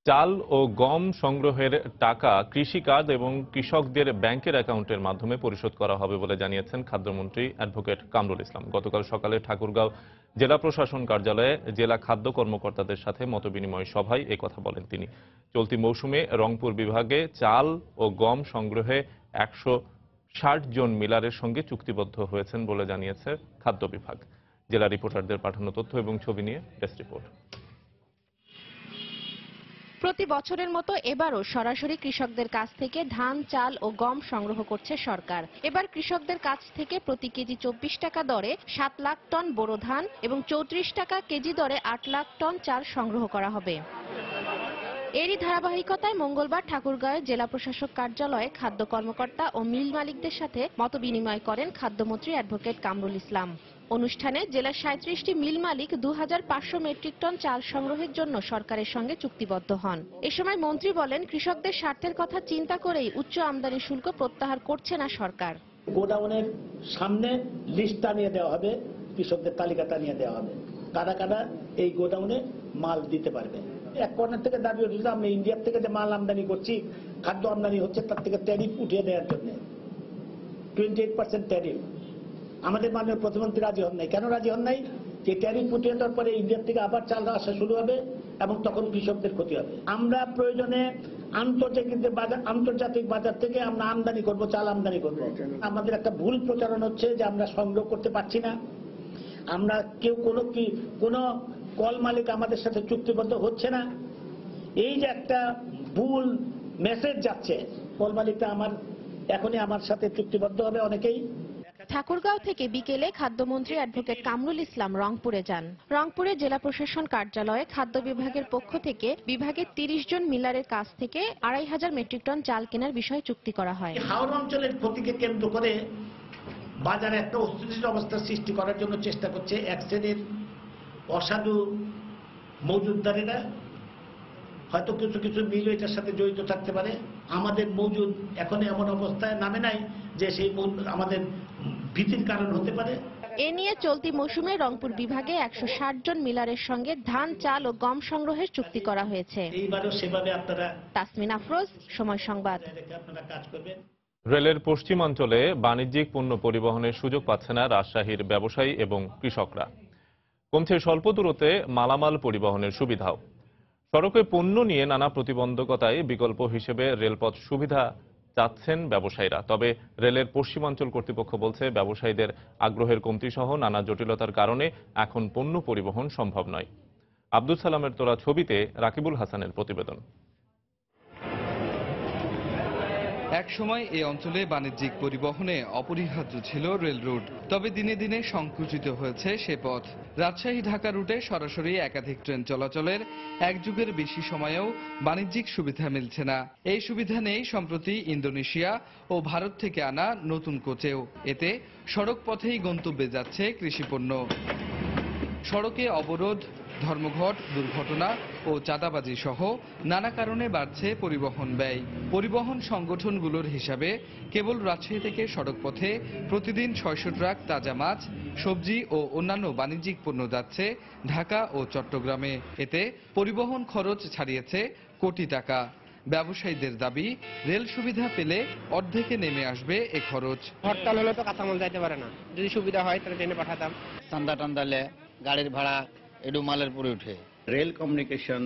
চাল ও গম সংগ্রহের টাকা কৃষি কার্ড এবং কৃষকদের ব্যাংকের অ্যাকাউন্টের মাধ্যমে পরিশোধ করা হবে বলে জানিয়েছেন খাদ্যমন্ত্রী অ্যাডভোকেট কামরুল ইসলাম। গতকাল সকালে ঠাকুরগাঁও জেলা প্রশাসন কার্যালয়ে জেলা খাদ্য কর্মকর্তাদের সাথে মতবিনিময় সভায় একথা বলেন তিনি। চলতি মৌসুমে রংপুর বিভাগে চাল ও গম সংগ্রহে 160 জন মিলারের সঙ্গে চুক্তিবদ্ধ হয়েছেন বলে জানিয়েছে খাদ্য বিভাগ। জেলা রিপোর্টারদের পাঠানো তথ্য এবং ছবি নিয়ে ডেস্ক রিপোর্ট। প্রতি বছরের মতো এবারও সরাসরি কৃষকদের কাছ থেকে ধান, চাল ও গম সংগ্রহ করছে সরকার। এবার কৃষকদের কাছ থেকে প্রতি কেজি 24 টাকা দরে 7 লাখ টন বোরো ধান এবং 34 টাকা কেজি দরে 8 লাখ টন চাল সংগ্রহ করা হবে। এরই ধারাবাহিকতায় মঙ্গলবার ঠাকুরগাঁওয়ে জেলা প্রশাসক কার্যালয়ে খাদ্য কর্মকর্তা ও মিল মালিকদের সাথে মতবিনিময় করেন খাদ্যমন্ত্রী অ্যাডভোকেট কামরুল ইসলাম। অনুষ্ঠানে জেলার 37টি মিল মালিক 2500 মেট্রিক টন চাল সংগ্রহের জন্য সরকারের সঙ্গে চুক্তিবদ্ধ হন। এ সময় মন্ত্রী বলেন, কৃষকদের স্বার্থের কথা চিন্তা করেই উচ্চ আমদানি শুল্ক প্রত্যাহার করছে না সরকার। গোডাউনের সামনে লিস্টটা নিয়ে দেওয়া হবে, কৃষকদের তালিকাটা নিয়ে দেওয়া হবে, কারা কারা এই গোডাউনে মাল দিতে পারবে। এক কর্নার থেকে দাবি উঠেছিল আমরা ইন্ডিয়ার থেকে যে মাল আমদানি করছি, খাদ্য আমদানি হচ্ছে, তার থেকে ট্যারিফ উঠিয়ে দেওয়ার জন্য 28% ট্যারিফ। আমাদের মাননীয় প্রধানমন্ত্রী রাজি হন নাই। কেন রাজি হন নাই? যে ট্যারিফ উঠিয়ে দেওয়ার পরে ইন্ডিয়ার থেকে আবার চাল আসা শুরু হবে এবং তখন কৃষকদের ক্ষতি হবে। আমরা প্রয়োজনে আন্তর্জাতিক বাজার থেকে আমরা আমদানি করব, চাল আমদানি করব। আমাদের একটা ভুল প্রচারণ হচ্ছে যে আমরা সংগ্রহ করতে পারছি না, আমরা কেউ কোনো কল মালিক আমাদের সাথে চুক্তিবদ্ধ হচ্ছে না, এই যে একটা ভুল মেসেজ যাচ্ছে, কল মালিকটা এখনই আমার সাথে চুক্তিবদ্ধ হবে অনেকেই। ঠাকুরগাঁও থেকে বিকেলে খাদ্যমন্ত্রী অ্যাডভোকেট কামরুল ইসলাম রংপুরে যান। রংপুরে জেলা প্রশাসন কার্যালয়ে খাদ্য বিভাগের পক্ষ থেকে বিভাগের 30 জন মিলারের কাছ থেকে 2500 মেট্রিক টন চাল কেনার বিষয়ে চুক্তি করা হয়। হাওড় অঞ্চলের ক্ষতিকে কেন্দ্র করে বাজারে একটা অস্থিতিশীল অবস্থা সৃষ্টি করার জন্য চেষ্টা করছে এক শ্রেণীর অসাধু মজুদদারেরা। হয়তো কিছু কিছু মিল এটার সাথে জড়িত থাকতে পারে। আমাদের মজুদ এখন এমন অবস্থায় নামে নাই যে সেই আমাদের ভীতির কারণ হতে পারে। এ নিয়ে চলতি মৌসুমে রংপুর বিভাগে 160 জন মিলারের সঙ্গে ধান, চাল ও গম সংগ্রহের চুক্তি করা হয়েছে। এইবারও সেভাবে আপনারা। তাসমিন আফরোজ, সময় সংবাদ। আপনারা কাজ করবেন। রেলের পশ্চিমাঞ্চলে বাণিজ্যিক পণ্য পরিবহনের সুযোগ পাচ্ছে না রাজশাহীর ব্যবসায়ী এবং কৃষকরা। কমছে স্বল্প দূরত্বে মালামাল পরিবহনের সুবিধাও। সড়কে পণ্য নিয়ে নানা প্রতিবন্ধকতায় বিকল্প হিসেবে রেলপথ সুবিধা চাচ্ছেন ব্যবসায়ীরা। তবে রেলের পশ্চিমাঞ্চল কর্তৃপক্ষ বলছে ব্যবসায়ীদের আগ্রহের কমতি সহ নানা জটিলতার কারণে এখন পণ্য পরিবহন সম্ভব নয়। আব্দুল সালামের তোলা ছবিতে রাকিবুল হাসানের প্রতিবেদন। একসময় এই অঞ্চলে বাণিজ্যিক পরিবহনে অপরিহার্য ছিল রেল রুট, তবে দিনে দিনে সংকুচিত হয়েছে সে পথ। রাজশাহী ঢাকা রুটে সরাসরি একাধিক ট্রেন চলাচলের এক যুগের বেশি সময়েও বাণিজ্যিক সুবিধা মিলছে না। এই সুবিধা নেই সম্প্রতি ইন্দোনেশিয়া ও ভারত থেকে আনা নতুন কোচেও। এতে সড়ক পথেই গন্তব্যে যাচ্ছে কৃষিপণ্য। সড়কে অবরোধ, ধর্মঘট, দুর্ঘটনা ও চাঁদাবাজি সহ নানা কারণে বাড়ছে পরিবহন ব্যয়। পরিবহন সংগঠনগুলোর হিসাবে কেবল রাজশাহী থেকে সড়কপথে প্রতিদিন 600 ট্রাক তাজা মাছ, সবজি ও অন্যান্য বাণিজ্যিক পণ্য যাচ্ছে ঢাকা ও চট্টগ্রামে। এতে পরিবহন খরচ ছাড়িয়েছে কোটি টাকা। ব্যবসায়ীদের দাবি, রেল সুবিধা পেলে অর্ধেকে নেমে আসবে এ খরচ। হরতাল হলে তো কাঁচামাল যাইতে পারে না, যদি সুবিধা হয় তাহলে ট্রেনে পাঠাতাম। চান্দা টান্দালে গাড়ির ভাড়া এডু মালের পরে উঠে। রেল কমিউনিকেশন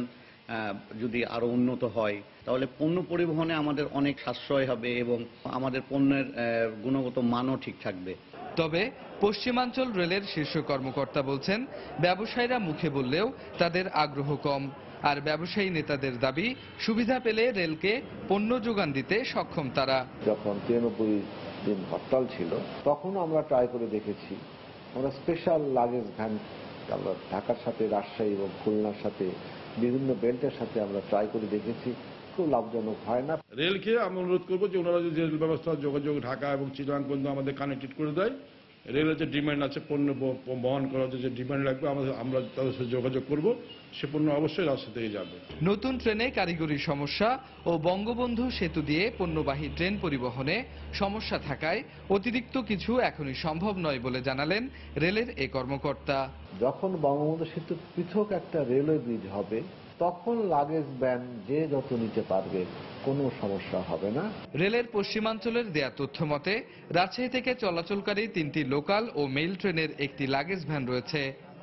যদি আরো উন্নত হয় তাহলে পণ্য পরিবহনে আমাদের অনেক সাশ্রয় হবে এবং আমাদের পণ্যের গুণগত মানও ঠিক থাকবে। তবে পশ্চিমাঞ্চল রেলের শীর্ষ কর্মকর্তা বলছেন, ব্যবসায়ীরা মুখে বললেও তাদের আগ্রহ কম। আর ব্যবসায়ী নেতাদের দাবি, সুবিধা পেলে রেলকে পণ্য যোগান দিতে সক্ষম তারা। যখন 93 দিন হরতাল ছিল তখন আমরা ট্রাই করে দেখেছি, আমরা স্পেশাল লাগেজ ভ্যান আমরা ঢাকার সাথে রাজশাহী এবং খুলনার সাথে বিভিন্ন বেল্টের সাথে আমরা ট্রাই করে দেখেছি, খুব লাভজনক হয় না। রেলকে আমি অনুরোধ করবো যে ওনারা যদি রেল ব্যবস্থা যোগাযোগ ঢাকা এবং চিটাগাং পর্যন্ত আমাদের কানেক্টেড করে দেয়, রেলের যে ডিমান্ড আছে পণ্য বহন করার যে ডিমান্ড লাগবে আমরা তাদের সাথে যোগাযোগ করব, সে পণ্য অবশ্যই রাজশাহী থেকে যাবে। নতুন ট্রেনে কারিগরি সমস্যা ও বঙ্গবন্ধু সেতু দিয়ে পণ্যবাহী ট্রেন পরিবহনে সমস্যা থাকায় অতিরিক্ত কিছু এখনই সম্ভব নয় বলে জানালেন রেলের এই কর্মকর্তা। যখন বঙ্গবন্ধু সেতু পৃথক একটা রেলওয়ে ব্রিজ হবে তখন লাগেজ ভ্যান যে যত নিতে পারবে, কোনো সমস্যা হবে না। রেলের পশ্চিমাঞ্চলের দেয়া তথ্য মতে রাজশাহী থেকে চলাচলকারী 3টি লোকাল ও মেইল ট্রেনের একটি লাগেজ ভ্যান রয়েছে।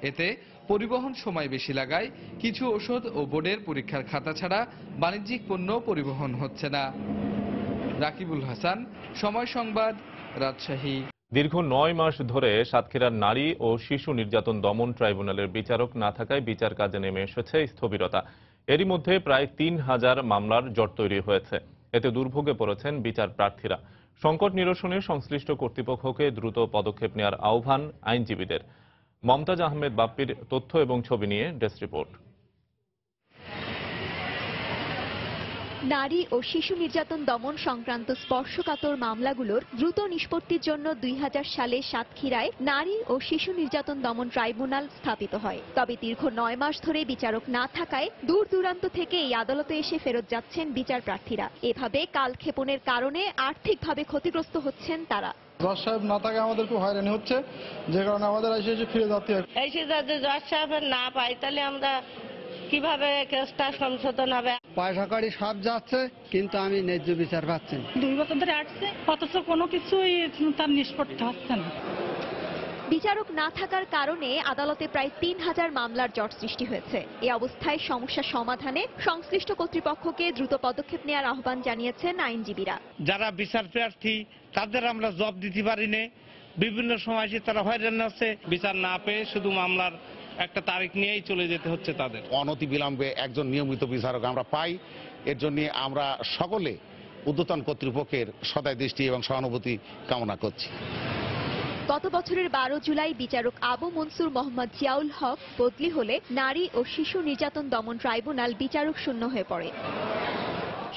এতে পরিবহন সময় বেশি লাগায় কিছু ওষুধ ও বোর্ডের পরীক্ষার খাতা ছাড়া বাণিজ্যিক পণ্য পরিবহন হচ্ছে না। রাকিবুল হাসান, সময় সংবাদ, রাজশাহী। দীর্ঘ 9 মাস ধরে সাতক্ষীরার নারী ও শিশু নির্যাতন দমন ট্রাইব্যুনালের বিচারক না থাকায় বিচার কাজে নেমে এসেছে স্থবিরতা। এরই মধ্যে প্রায় 3000 মামলার জট তৈরি হয়েছে। এতে দুর্ভোগে পড়েছেন বিচার প্রার্থীরা। সংকট নিরসনে সংশ্লিষ্ট কর্তৃপক্ষকে দ্রুত পদক্ষেপ নেওয়ার আহ্বান আইনজীবীদের। মমতাজ আহমেদ বাপ্পির তথ্য এবং ছবি নিয়ে ডেস্ক রিপোর্ট। নারী ও শিশু নির্যাতন দমন সংক্রান্ত স্পর্শকাতর মামলাগুলোর দ্রুত নিষ্পত্তির জন্য 2000 সালে সাতক্ষীরায় নারী ও শিশু নির্যাতন দমন ট্রাইব্যুনাল স্থাপিত হয়। তবে দীর্ঘ 9 মাস ধরে বিচারক না থাকায় দূর দূরান্ত থেকে এই আদালতে এসে ফেরত যাচ্ছেন বিচার প্রার্থীরা। এভাবে কালক্ষেপণের কারণে আর্থিকভাবে ক্ষতিগ্রস্ত হচ্ছেন তারা। জজ সাহেব না থাকে আমাদের খুব হয়রানি হচ্ছে, যে কারণে আমাদের এসে ফিরে যেতে হয়। এই যে জজ সাহেব না পাই তাহলে আমরা কিভাবে কেসটা সংশোধন হবে? পয়সা কড়ি সব যাচ্ছে, কিন্তু আমি ন্যায্য বিচার পাচ্ছি না। 2 বছর ধরে আসছে, অথচ কোনো কিছুই তার নিষ্পত্তি হচ্ছে না। বিচারক না থাকার কারণে আদালতে প্রায় 3000 মামলার জট সৃষ্টি হয়েছে। এই অবস্থায় সমস্যা সমাধানে সংশ্লিষ্ট কর্তৃপক্ষকে দ্রুত পদক্ষেপ নেওয়ার আহ্বান জানিয়েছেন আইনজীবীরা। যারা বিচার প্রার্থী তাদের আমরা জব দিতে পারি না, বিভিন্ন সময় তারা হয়রান আছে। বিচার না পেয়ে শুধু মামলার একটা তারিখ নিয়েই চলে যেতে হচ্ছে তাদের। অনতিবিলম্বে একজন নিয়মিত বিচারক আমরা পাই, এর জন্য আমরা সকলে ঊর্ধ্বতন কর্তৃপক্ষের সদয় দৃষ্টি এবং সহানুভূতি কামনা করছি। গত বছরের 12 জুলাই বিচারক আবু মনসুর মোহাম্মদ জিয়াউল হক বদলি হলে নারী ও শিশু নির্যাতন দমন ট্রাইব্যুনাল বিচারক শূন্য হয়ে পড়ে।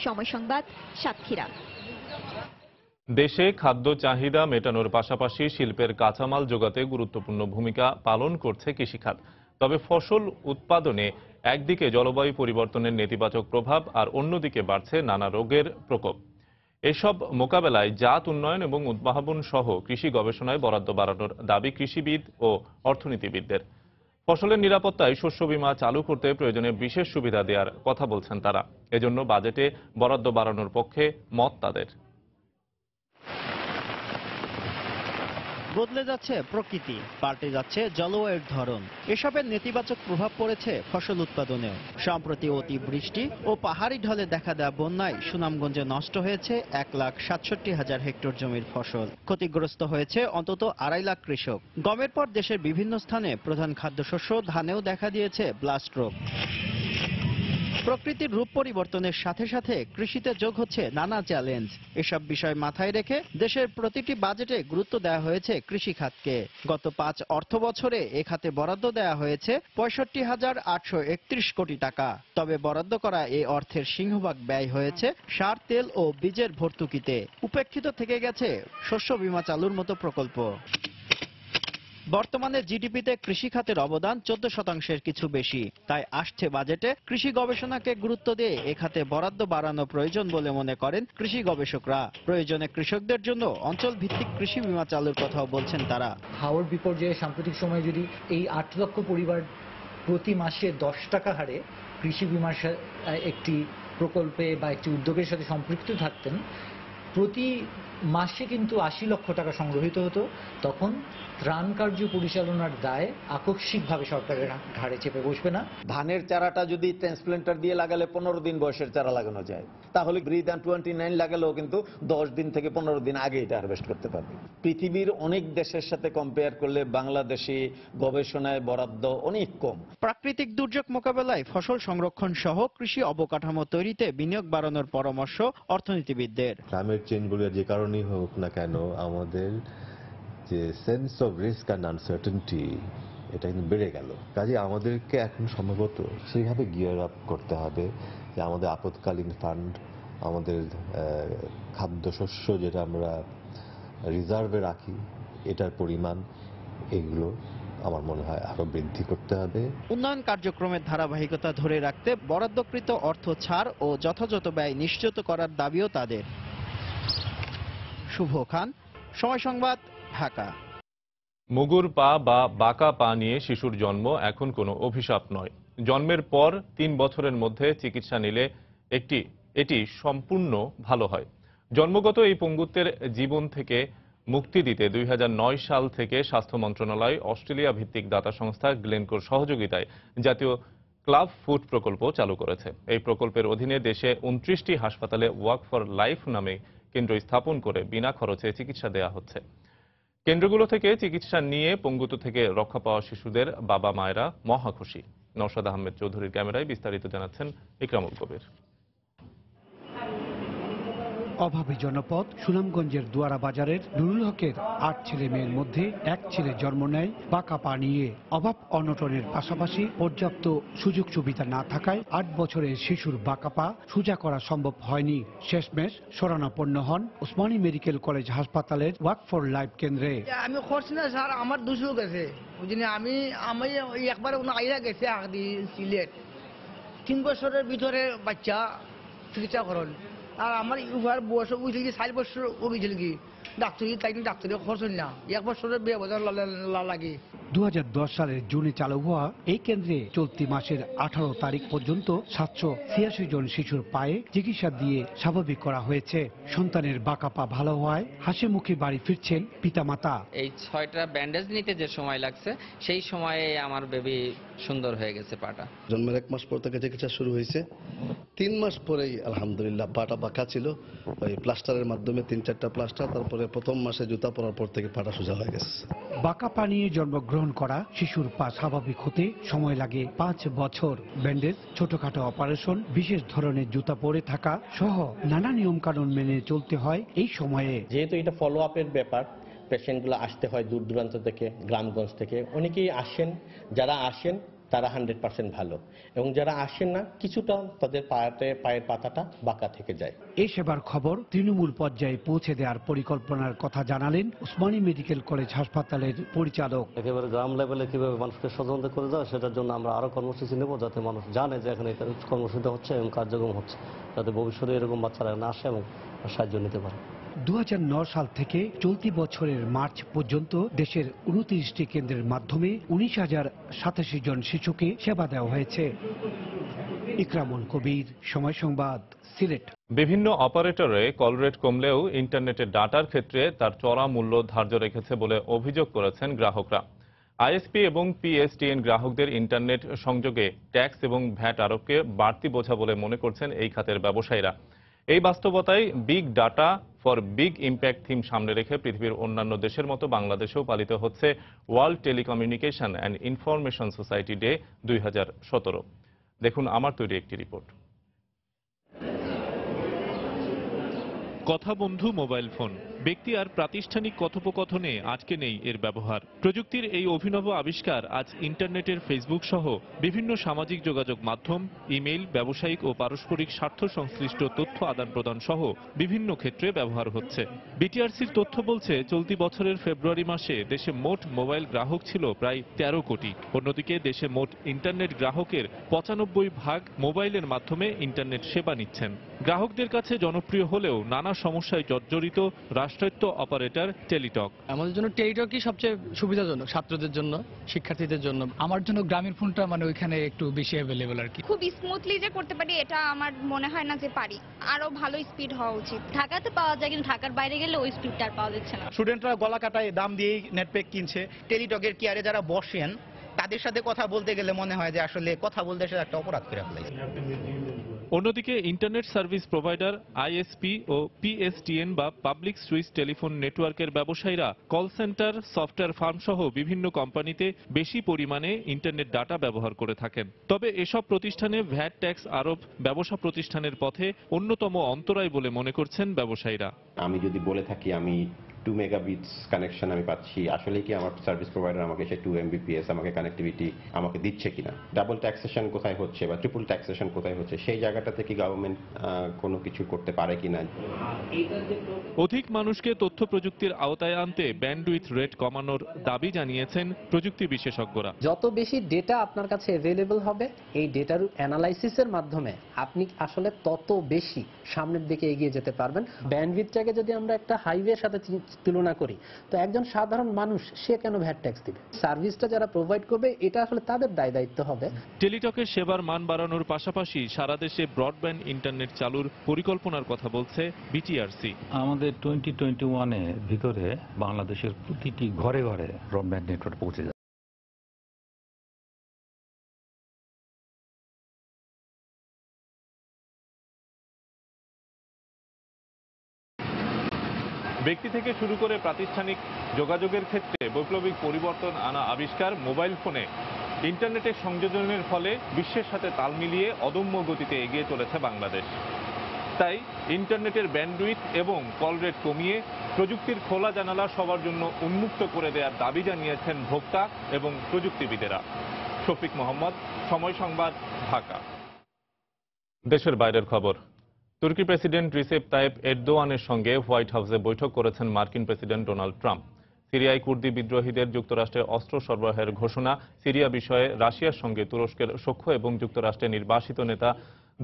সময় সংবাদ, সাতক্ষীরা। দেশে খাদ্য চাহিদা মেটানোর পাশাপাশি শিল্পের কাঁচামাল যোগাতে গুরুত্বপূর্ণ ভূমিকা পালন করছে কৃষিখাত। তবে ফসল উৎপাদনে একদিকে জলবায়ু পরিবর্তনের নেতিবাচক প্রভাব আর অন্যদিকে বাড়ছে নানা রোগের প্রকোপ। এসব মোকাবেলায় জাত উন্নয়ন এবং উদ্ভাবন সহ কৃষি গবেষণায় বরাদ্দ বাড়ানোর দাবি কৃষিবিদ ও অর্থনীতিবিদদের। ফসলের নিরাপত্তায় শস্য বীমা চালু করতে প্রয়োজনে বিশেষ সুবিধা দেওয়ার কথা বলছেন তারা। এজন্য বাজেটে বরাদ্দ বাড়ানোর পক্ষে মত তাদের। বদলে যাচ্ছে প্রকৃতি, পাল্টে যাচ্ছে জলবায়ুর ধরন। এসবের নেতিবাচক প্রভাব পড়েছে ফসল উৎপাদনেও। সম্প্রতি অতিবৃষ্টি ও পাহাড়ি ঢলে দেখা দেওয়া বন্যায় সুনামগঞ্জে নষ্ট হয়েছে 1,67,000 হেক্টর জমির ফসল। ক্ষতিগ্রস্ত হয়েছে অন্তত 2.5 লাখ কৃষক। গমের পর দেশের বিভিন্ন স্থানে প্রধান খাদ্যশস্য ধানেও দেখা দিয়েছে ব্লাস্ট রোগ। প্রকৃতির রূপ পরিবর্তনের সাথে সাথে কৃষিতে যোগ হচ্ছে নানা চ্যালেঞ্জ। এসব বিষয় মাথায় রেখে দেশের প্রতিটি বাজেটে গুরুত্ব দেওয়া হয়েছে কৃষি খাতকে। গত 5 অর্থ বছরে এ খাতে বরাদ্দ দেওয়া হয়েছে 65,831 কোটি টাকা। তবে বরাদ্দ করা এই অর্থের সিংহভাগ ব্যয় হয়েছে সার, তেল ও বীজের ভর্তুকিতে। উপেক্ষিত থেকে গেছে শস্য বীমা চালুর মতো প্রকল্প। বর্তমানে জিডিপিতে কৃষি খাতের অবদান 14% কিছু বেশি। তাই আসছে বাজেটে কৃষি গবেষণাকে গুরুত্ব দিয়ে এ খাতে বরাদ্দ বাড়ানো প্রয়োজন বলে মনে করেন কৃষি গবেষকরা। প্রয়োজনে কৃষকদের জন্য অঞ্চল ভিত্তিক কৃষি বীমা চালুর কথাও বলছেন তারা। হাওর বিপর্যয়ে সাম্প্রতিক সময়ে যদি এই 8 লক্ষ পরিবার প্রতি মাসে 10 টাকা হারে কৃষি বীমার একটি প্রকল্পে বা একটি উদ্যোগের সাথে সম্পৃক্ত থাকতেন, প্রতি মাসে কিন্তু 80 লক্ষ টাকা সংগ্রহিত হতো। তখন ত্রাণ কার্য পরিচালনার দায় আকস্মিকভাবে সরকারের ঘাড়ে চেপে বসবে না। ধানের চারাটা যদি ট্রান্সপ্লান্টার দিয়ে লাগালে 15 দিন বয়সের চারা লাগানো যায়, তাহলে ব্রিদান 29 লাগালেও কিন্তু 10 দিন থেকে 15 দিন আগে এটা হারভেস্ট করতে পারবে। পৃথিবীর অনেক দেশের সাথে কম্পেয়ার করলে বাংলাদেশে গবেষণায় বরাদ্দ অনেক কম। প্রাকৃতিক দুর্যোগ মোকাবেলায় ফসল সংরক্ষণ সহ কৃষি অবকাঠামো তৈরিতে বিনিয়োগ বাড়ানোর পরামর্শ অর্থনীতিবিদদের। ক্লাইমেট চেঞ্জগুলো যে কারণেই হোক না কেন, আমাদের যে sense of risk and uncertainty এটা কিন্তু বেড়ে গেল। কাজে আমাদেরকে এখন সম্ভবত সেইভাবে গিয়ার আপ করতে হবে যে আমাদের আপৎকালীন ফান্ড, আমাদের খাদ্যশস্য যেটা আমরা রিজার্ভে রাখি, এটার পরিমাণ, এগুলো আমার মনে হয় আরো বৃদ্ধি করতে হবে। উন্নয়ন কার্যক্রমের ধারাবাহিকতা ধরে রাখতে বরাদ্দকৃত অর্থ ছাড় ও যথাযথ ব্যয় নিশ্চিত করার দাবিও তাদের। শুভ খান, সময় সংবাদ, ঢাকা। মুগুর পা বা বাঁকা পা নিয়ে শিশুর জন্ম এখন কোনো অভিশাপ নয়। জন্মের পর 3 বছরের মধ্যে চিকিৎসা নিলে এটি সম্পূর্ণ ভালো হয়। জন্মগত এই পঙ্গুত্বের জীবন থেকে মুক্তি দিতে 2009 সাল থেকে স্বাস্থ্য মন্ত্রণালয় অস্ট্রেলিয়া ভিত্তিক দাতা সংস্থা গ্লেনকোর সহযোগিতায় জাতীয় ক্লাব ফুড প্রকল্প চালু করেছে। এই প্রকল্পের অধীনে দেশে 29টি হাসপাতালে ওয়াক ফর লাইফ নামে কেন্দ্র স্থাপন করে বিনা খরচে চিকিৎসা দেওয়া হচ্ছে। কেন্দ্রগুলো থেকে চিকিৎসা নিয়ে পঙ্গুত্ব থেকে রক্ষা পাওয়া শিশুদের বাবা মায়েরা মহা খুশি। নওশাদ আহমেদ চৌধুরীর ক্যামেরায় বিস্তারিত জানাচ্ছেন ইকরামুল কবির। অভাবী জনপদ সুনামগঞ্জের দুয়ারা বাজারের নুরুল হকের 8 ছেলে মেয়ের মধ্যে এক ছেলে জন্ম নেয় বাঁকা পা নিয়ে। অভাব অনটনের পাশাপাশি পর্যাপ্ত সুযোগ সুবিধা না থাকায় 8 বছরের শিশুর বাঁকা পা সোজা করা সম্ভব হয়নি। শেষমেশ শরণাপন্ন হন ওসমানী মেডিকেল কলেজ হাসপাতালের ওয়াক ফর লাইফ কেন্দ্রে। আমি করছি না স্যার, আমার দুশো গেছে বুঝলি, আমি একবার আইরা গেছে আগদি সিলেট 3 বছরের ভিতরে বাচ্চা চিকিৎসা করেন। আর আমার ইউভার বয়স উঠে গিয়ে 4 বছর গেছিল কি ডাক্তারি, তাই ডাক্তারি খরচ না, 1 বছরের 2 বছর লাগে। 2010 সালের জুনে চালু হওয়া এই কেন্দ্রে চলতি মাসের 18 তারিখ পর্যন্ত 786 জন শিশুর পায়ে চিকিৎসা দিয়ে স্বাভাবিক করা হয়েছে। সন্তানের বাঁকা পা ভালো হওয়ায় হাসি মুখে বাড়ি ফিরছেন পিতামাতা। এই 6টা ব্যান্ডেজ নিতে যে সময় লাগছে সেই সময়ে আমার বেবি সুন্দর হয়ে গেছে পাটা। জন্মের 1 মাস পর থেকে চিকিৎসা শুরু হয়েছে। 3 মাস পরেই আলহামদুলিল্লাহ পাটা বাঁকা ছিল, ওই প্লাস্টারের মাধ্যমে 3-4টা প্লাস্টার, তারপরে প্রথম মাসে জুতা পরার পর থেকে পাটা সোজা হয়ে গেছে। বাঁকা পা নিয়ে জন্মগ্রহণ করা শিশুর পা স্বাভাবিক হতে সময় লাগে 5 বছর। ব্যান্ডেজ, ছোটখাটো অপারেশন, বিশেষ ধরনের জুতা পরে থাকা সহ নানা নিয়মকানুন মেনে চলতে হয় এই সময়ে। যেহেতু এটা ফলো আপের ব্যাপার, পেশেন্টগুলো আসতে হয় দূর দূরান্ত থেকে, গ্রামগঞ্জ থেকে। অনেকেই আসেন, যারা আসেন তারা 100% ভালো, এবং যারা আসেন না কিছুটা তাদের পায়ের পাতাটা বাঁকা থেকে যায়। এই সেবার খবর তৃণমূল পর্যায়ে পৌঁছে দেওয়ার পরিকল্পনার কথা জানালেন ওসমানী মেডিকেল কলেজ হাসপাতালের পরিচালক। একেবারে গ্রাম লেভেলে কিভাবে মানুষকে সচেতন করে দেওয়া, সেটার জন্য আমরা আরো কর্মসূচি নেব, যাতে মানুষ জানে যে এখানে কর্মসূচি হচ্ছে এবং কার্যক্রম হচ্ছে, যাতে ভবিষ্যতে এরকম বাচ্চারা না আসে এবং সাহায্য নিতে পারে। 2009 সাল থেকে চলতি বছরের মার্চ পর্যন্ত দেশের 29টি কেন্দ্রের মাধ্যমে 19,087 জন শিশুকে সেবা দেওয়া হয়েছে। ইকরামুল কবির, সময় সংবাদ, সিলেট। বিভিন্ন অপারেটরে কল রেট কমলেও ইন্টারনেটের ডাটার ক্ষেত্রে তার চড়া মূল্য ধার্য রেখেছে বলে অভিযোগ করেছেন গ্রাহকরা। আইএসপি এবং পিএসটিএন গ্রাহকদের ইন্টারনেট সংযোগে ট্যাক্স এবং ভ্যাট আরোপকে বাড়তি বোঝা বলে মনে করছেন এই খাতের ব্যবসায়ীরা। এই বাস্তবতায় big data for big impact theme সামনে রেখে পৃথিবীর অন্যান্য দেশের মতো বাংলাদেশেও পালিত হচ্ছে world telecommunication and information society day 2017। দেখুন আমার তৈরি একটি রিপোর্ট। কথা বন্ধু মোবাইল ফোন, ব্যক্তি আর প্রাতিষ্ঠানিক কথোপকথনে আজকে নেই এর ব্যবহার। প্রযুক্তির এই অভিনব আবিষ্কার আজ ইন্টারনেটের ফেসবুক সহ বিভিন্ন সামাজিক যোগাযোগ মাধ্যম, ইমেইল, ব্যবসায়িক ও পারস্পরিক স্বার্থ সংশ্লিষ্ট তথ্য আদান প্রদান সহ বিভিন্ন ক্ষেত্রে ব্যবহার হচ্ছে। বিটিআরসির তথ্য বলছে চলতি বছরের ফেব্রুয়ারি মাসে দেশে মোট মোবাইল গ্রাহক ছিল প্রায় 13 কোটি। অন্যদিকে দেশে মোট ইন্টারনেট গ্রাহকের 95% মোবাইলের মাধ্যমে ইন্টারনেট সেবা নিচ্ছেন। গ্রাহকদের কাছে জনপ্রিয় হলেও নানা সমস্যায় জর্জরিত রাষ্ট্রায়ত্ত অপারেটর টেলিটক। আমাদের জন্য টেলিটকই সবচেয়ে সুবিধাজনক, ছাত্রদের জন্য, শিক্ষার্থীদের জন্য। আমার জন্য গ্রামীণ ফোনটা ওইখানে একটু বেশি অ্যাভেলেবল আর কি। খুব স্মুথলি যে করতে পারি এটা আমার মনে হয় না যে পারি, আরো ভালো স্পিড হওয়া উচিত। ঢাকাতে পাওয়া যায় কিন্তু ঢাকার বাইরে গেলে ওই স্পিডটা আর পাওয়া যাচ্ছে না। স্টুডেন্টরা গলা কাটায় দাম দিয়েই নেটপ্যাক কিনছে। টেলিটকের কেয়ারে যারা বসেন তাদের সাথে কথা বলতে গেলে মনে হয় যে আসলে কথা বলতে এসে একটা অপরাধ করে ফেলেছে। অন্যদিকে ইন্টারনেট সার্ভিস প্রোভাইডার আইএসপি ও পিএসটিএন বা পাবলিক সুইচ টেলিফোন নেটওয়ার্কের ব্যবসায়ীরা কল সেন্টার, সফটওয়্যার ফার্ম সহ বিভিন্ন কোম্পানিতে বেশি পরিমাণে ইন্টারনেট ডাটা ব্যবহার করে থাকেন। তবে এসব প্রতিষ্ঠানে ভ্যাট ট্যাক্স আরোপ ব্যবসা প্রতিষ্ঠানের পথে অন্যতম অন্তরায় বলে মনে করছেন ব্যবসায়ীরা। আমি যদি বলে থাকি আমি 2 মেগাবিটস কানেকশন আমি পাচ্ছি, আসলে কি আমার সার্ভিস প্রোভাইডার আমাকে সে 2 MBPS আমাকে কানেক্টিভিটি আমাকে দিচ্ছে কিনা, ডাবল ট্যাক্সেশন কোথায় হচ্ছে বা ট্রিপল ট্যাক্সেশন কোথায় হচ্ছে, সেই জায়গাটা থেকে গভর্নমেন্ট কোনো কিছু করতে পারে কিনা। অধিক মানুষকে তথ্য প্রযুক্তির আওতায় আনতে ব্যান্ডউইথ রেট কমানোর দাবি জানিয়েছেন প্রযুক্তি বিশেষজ্ঞরা। যত বেশি ডেটা আপনার কাছে অ্যাভেলেবল হবে, এই ডেটার অ্যানালাইসিসের মাধ্যমে আপনি আসলে তত বেশি সামনের দিকে এগিয়ে যেতে পারবেন। ব্যান্ডউইথটাকে যদি আমরা একটা হাইওয়ের সাথে তুলনা করি, তো একজন সাধারণ মানুষ সে কেন ভ্যাট ট্যাক্স দিবে? সার্ভিসটা যারা প্রোভাইড করবে এটা আসলে তাদের দায়িত্ব হবে। টেলিটকের সেবার মান বাড়ানোর পাশাপাশি সারা দেশে ব্রডব্যান্ড ইন্টারনেট চালুর পরিকল্পনার কথা বলছে বিটিআরসি। আমাদের 2021-এর ভিতরে বাংলাদেশের প্রতিটি ঘরে ঘরে ব্রডব্যান্ড নেটওয়ার্ক পৌঁছে যাবে। ব্যক্তি থেকে শুরু করে প্রাতিষ্ঠানিক যোগাযোগের ক্ষেত্রে বৈপ্লবিক পরিবর্তন আনা আবিষ্কার মোবাইল ফোনে ইন্টারনেটের সংযোজনের ফলে বিশ্বের সাথে তাল মিলিয়ে অদম্য গতিতে এগিয়ে চলেছে বাংলাদেশ। তাই ইন্টারনেটের ব্যান্ডউইথ এবং কল রেট কমিয়ে প্রযুক্তির খোলা জানালা সবার জন্য উন্মুক্ত করে দেওয়ার দাবি জানিয়েছেন ভোক্তা এবং প্রযুক্তিবিদেরা। শফিক মোহাম্মদ, সময় সংবাদ, ঢাকা। দেশের বাইরের খবর। তুর্কি প্রেসিডেন্ট রিসেপ তাইপ এরদোয়ানের সঙ্গে হোয়াইট হাউসে বৈঠক করেছেন মার্কিন প্রেসিডেন্ট ডোনাল্ড ট্রাম্প। সিরিয়ায় কুর্দি বিদ্রোহীদের যুক্তরাষ্ট্রের অস্ত্র সরবরাহের ঘোষণা, সিরিয়া বিষয়ে রাশিয়ার সঙ্গে তুরস্কের সখ্য এবং যুক্তরাষ্ট্রের নির্বাসিত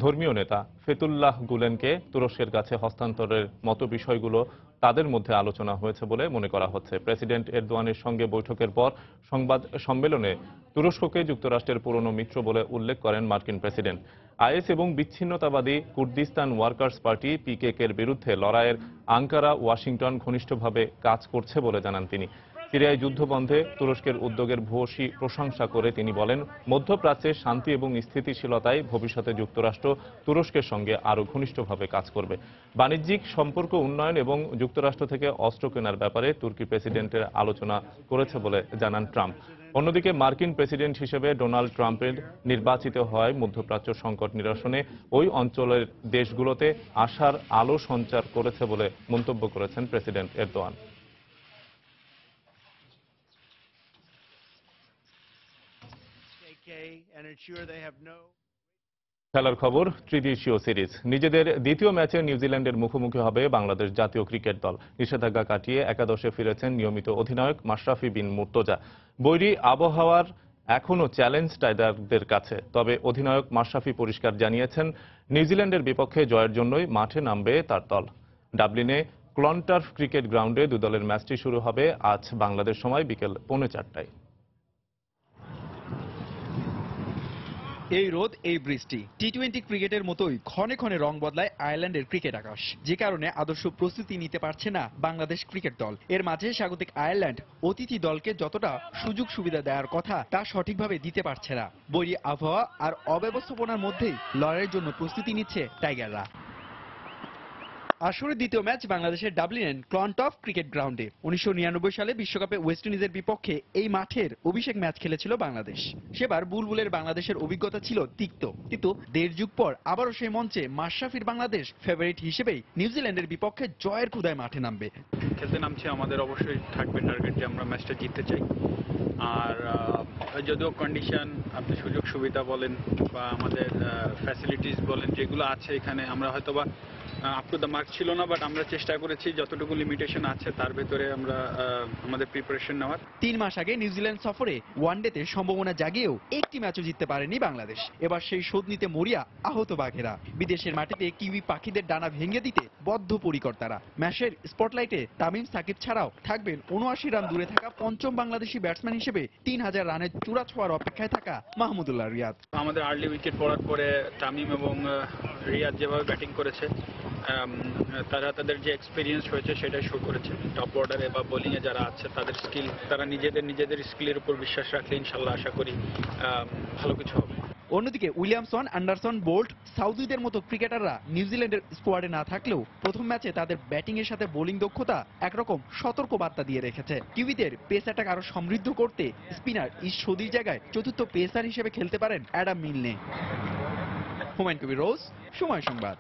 ধর্মীয় নেতা ফেতুল্লাহ গুলেনকে তুরস্কের কাছে হস্তান্তরের মতো বিষয়গুলো তাদের মধ্যে আলোচনা হয়েছে বলে মনে করা হচ্ছে। প্রেসিডেন্ট এরদোয়ানের সঙ্গে বৈঠকের পর সংবাদ সম্মেলনে তুরস্ককে যুক্তরাষ্ট্রের পুরনো মিত্র বলে উল্লেখ করেন মার্কিন প্রেসিডেন্ট। আইএস এবং বিচ্ছিন্নতাবাদী কুর্দিস্তান ওয়ার্কার্স পার্টি পিকেকের বিরুদ্ধে লড়াইয়ের আঙ্কারা ওয়াশিংটন ঘনিষ্ঠভাবে কাজ করছে বলে জানান তিনি। সিরিয়ায় যুদ্ধ বন্ধে তুরস্কের উদ্যোগের ভূয়সী প্রশংসা করে তিনি বলেন, মধ্যপ্রাচ্যে শান্তি এবং স্থিতিশীলতায় ভবিষ্যতে যুক্তরাষ্ট্র তুরস্কের সঙ্গে আরও ঘনিষ্ঠভাবে কাজ করবে। বাণিজ্যিক সম্পর্ক উন্নয়ন এবং যুক্তরাষ্ট্র থেকে অস্ত্র কেনার ব্যাপারে তুর্কি প্রেসিডেন্টের আলোচনা করেছে বলে জানান ট্রাম্প। অন্যদিকে মার্কিন প্রেসিডেন্ট হিসেবে ডোনাল্ড ট্রাম্পের নির্বাচিত হওয়ায় মধ্যপ্রাচ্য সংকট নিরসনে ওই অঞ্চলের দেশগুলোতে আশার আলো সঞ্চার করেছে বলে মন্তব্য করেছেন প্রেসিডেন্ট এরদোয়ান। খেলার খবর, ত্রিদেশীয় সিরিজ। নিজেদের দ্বিতীয় ম্যাচে নিউজিল্যান্ডের মুখোমুখি হবে বাংলাদেশ জাতীয় ক্রিকেট দল। নিষেধাজ্ঞা কাটিয়ে একাদশে ফিরেছেন নিয়মিত অধিনায়ক মাশরাফি বিন মুর্তজা। বৈরী আবহাওয়ার এখনও চ্যালেঞ্জ টাইগারদের কাছে, তবে অধিনায়ক মাশরাফি পরিষ্কার জানিয়েছেন নিউজিল্যান্ডের বিপক্ষে জয়ের জন্যই মাঠে নামবে তার দল। ডাবলিনে ক্লনটার্ফ ক্রিকেট গ্রাউন্ডে দুই দলের ম্যাচটি শুরু হবে আজ বাংলাদেশ সময় বিকেল 4:45টায়। এই রোদ, এই বৃষ্টি, টি-20 ক্রিকেটের মতোই ক্ষণে ক্ষণে রং বদলায় আয়ারল্যান্ডের ক্রিকেট আকাশ, যে কারণে আদর্শ প্রস্তুতি নিতে পারছে না বাংলাদেশ ক্রিকেট দল। এর মাঝে স্বাগতিক আয়ারল্যান্ড অতিথি দলকে যতটা সুযোগ সুবিধা দেওয়ার কথা তা সঠিকভাবে দিতে পারছে না। বৈরী আবহাওয়া আর অব্যবস্থাপনার মধ্যেই লড়াইয়ের জন্য প্রস্তুতি নিচ্ছে টাইগাররা। আসরের দ্বিতীয় ম্যাচ বাংলাদেশের ডাবলিনের ক্লনটার্ফ ক্রিকেট গ্রাউন্ডে। 1999 সালে বিশ্বকাপে ওয়েস্ট ইন্ডিজের বিপক্ষে এই মাঠের অভিষেক ম্যাচ খেলেছিল বাংলাদেশ। সেবার বুলবুলের বাংলাদেশের অভিজ্ঞতা ছিল তিক্ত, কিন্তু দেড় যুগ পর আবারও সেই মঞ্চে মাশরাফির বাংলাদেশ ফেভারিট হিসেবেই নিউজিল্যান্ডের বিপক্ষে জয়ের ক্ষুধায় মাঠে নামবে। খেলতে নামছে, আমাদের অবশ্যই থাকবে টার্গেট যে আমরা ম্যাচটা জিততে চাই। আর যদিও কন্ডিশন, আপনি সুযোগ সুবিধা বলেন বা আমাদের ফ্যাসিলিটিস বলেন যেগুলো আছে এখানে, আমরা হয়তোবা আপ টু দ্য মার্ক ছিল না, বাট আমরা চেষ্টা করেছি যতটুকু লিমিটেশন আছে তার ভেতরে আমরা আমাদের প্রিপারেশন নেওয়ার। 3 মাস আগে নিউজিল্যান্ড সফরে ওয়ানডেতে সম্ভাবনা জাগিয়েও একটি ম্যাচও জিততে পারেনি বাংলাদেশ। এবার সেই শোধ নিতে মরিয়া আহত বাঘেরা। বিদেশের মাটিতে কিউই পাখিদের ডানা ভেঙে দিতে বদ্ধপরিকর তারা। ম্যাচের স্পটলাইটে তামিম সাকিব ছাড়াও থাকবেন 79 রান দূরে থাকা পঞ্চম বাংলাদেশি ব্যাটসম্যান হিসেবে 3000 রানের চূড়া ছোঁয়ার অপেক্ষায় থাকা মাহমুদুল্লাহ রিয়াদ। আমাদের আর্লি উইকেট পড়ার পরে তামিম এবং রিয়াদ যেভাবে ব্যাটিং করেছে, তারা তাদের যে এক্সপিরিয়েন্স হয়েছে সেটা শো করেছে। টপ অর্ডারে বা বোলিংয়ে যারা আছে তাদের স্কিল, তারা নিজেদের স্কিলের উপর বিশ্বাস রাখলে ইনশাল্লাহ আশা করি ভালো কিছু হবে। অন্যদিকে উইলিয়ামসন, অ্যান্ডারসন, বোল্ট, সাউদিদের মতো ক্রিকেটাররা নিউজিল্যান্ডের স্কোয়াডে না থাকলেও প্রথম ম্যাচে তাদের ব্যাটিং এর সাথে বোলিং দক্ষতা একরকম সতর্ক বার্তা দিয়ে রেখেছে। কিউইদের পেস অ্যাটাক আরো সমৃদ্ধ করতে স্পিনার ইশোদির জায়গায় চতুর্থ পেসার হিসেবে খেলতে পারেন অ্যাডাম মিলনে। হুমায়ুন কবির রোজ, সময় সংবাদ।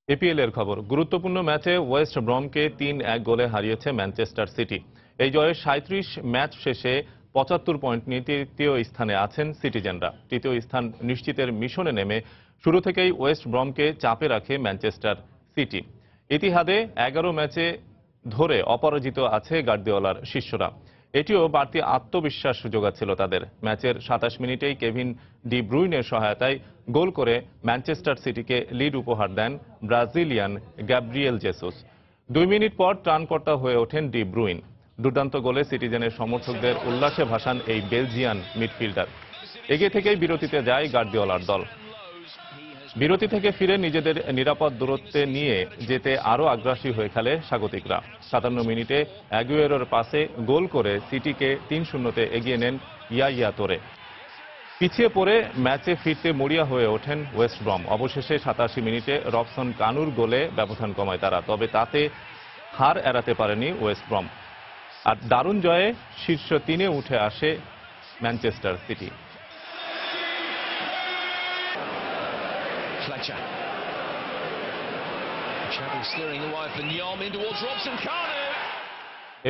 এপিএল এর খবর, গুরুত্বপূর্ণ ম্যাচে ওয়েস্ট ব্রমকে 3-1 গোলে হারিয়েছে ম্যানচেস্টার সিটি। এই জয়ে 37 ম্যাচ শেষে 75 পয়েন্ট নিয়ে তৃতীয় স্থানে আছেন সিটিজেনরা। তৃতীয় স্থান নিশ্চিতের মিশনে নেমে শুরু থেকেই ওয়েস্ট ব্রমকে চাপে রাখে ম্যানচেস্টার সিটি। ইতিহাদে 11 ম্যাচে ধরে অপরাজিত আছে গার্দিওলার শিষ্যরা। এটিও বাড়তি আত্মবিশ্বাস যোগাচ্ছিল তাদের। ম্যাচের 27 মিনিটেই কেভিন ডি ব্রুইনের সহায়তায় গোল করে ম্যানচেস্টার সিটিকে লিড উপহার দেন ব্রাজিলিয়ান গ্যাব্রিয়েল জেসুস। 2 মিনিট পর ত্রাণকর্তা হয়ে ওঠেন ডি ব্রুইন। দুর্দান্ত গোলে সিটিজেনের সমর্থকদের উল্লাসে ভাসান এই বেলজিয়ান মিডফিল্ডার। এগিয়ে থেকেই বিরতিতে যায় গার্দিওলার দল। বিরতি থেকে ফিরে নিজেদের নিরাপদ দূরত্বে নিয়ে যেতে আরও আগ্রাসী হয়ে খেলে স্বাগতিকরা। 57 মিনিটে অ্যাগুয়েরোর পাসে গোল করে সিটিকে 3-0-তে এগিয়ে নেন ইয়াইয়া তোরে। পিছিয়ে পড়ে ম্যাচে ফিরতে মরিয়া হয়ে ওঠেন ওয়েস্ট ব্রম। অবশেষে 87 মিনিটে রবসন কানুর গোলে ব্যবধান কমায় তারা, তবে তাতে হার এড়াতে পারেনি ওয়েস্ট ব্রম। আর দারুণ জয়ে শীর্ষ 3-এ উঠে আসে ম্যানচেস্টার সিটি।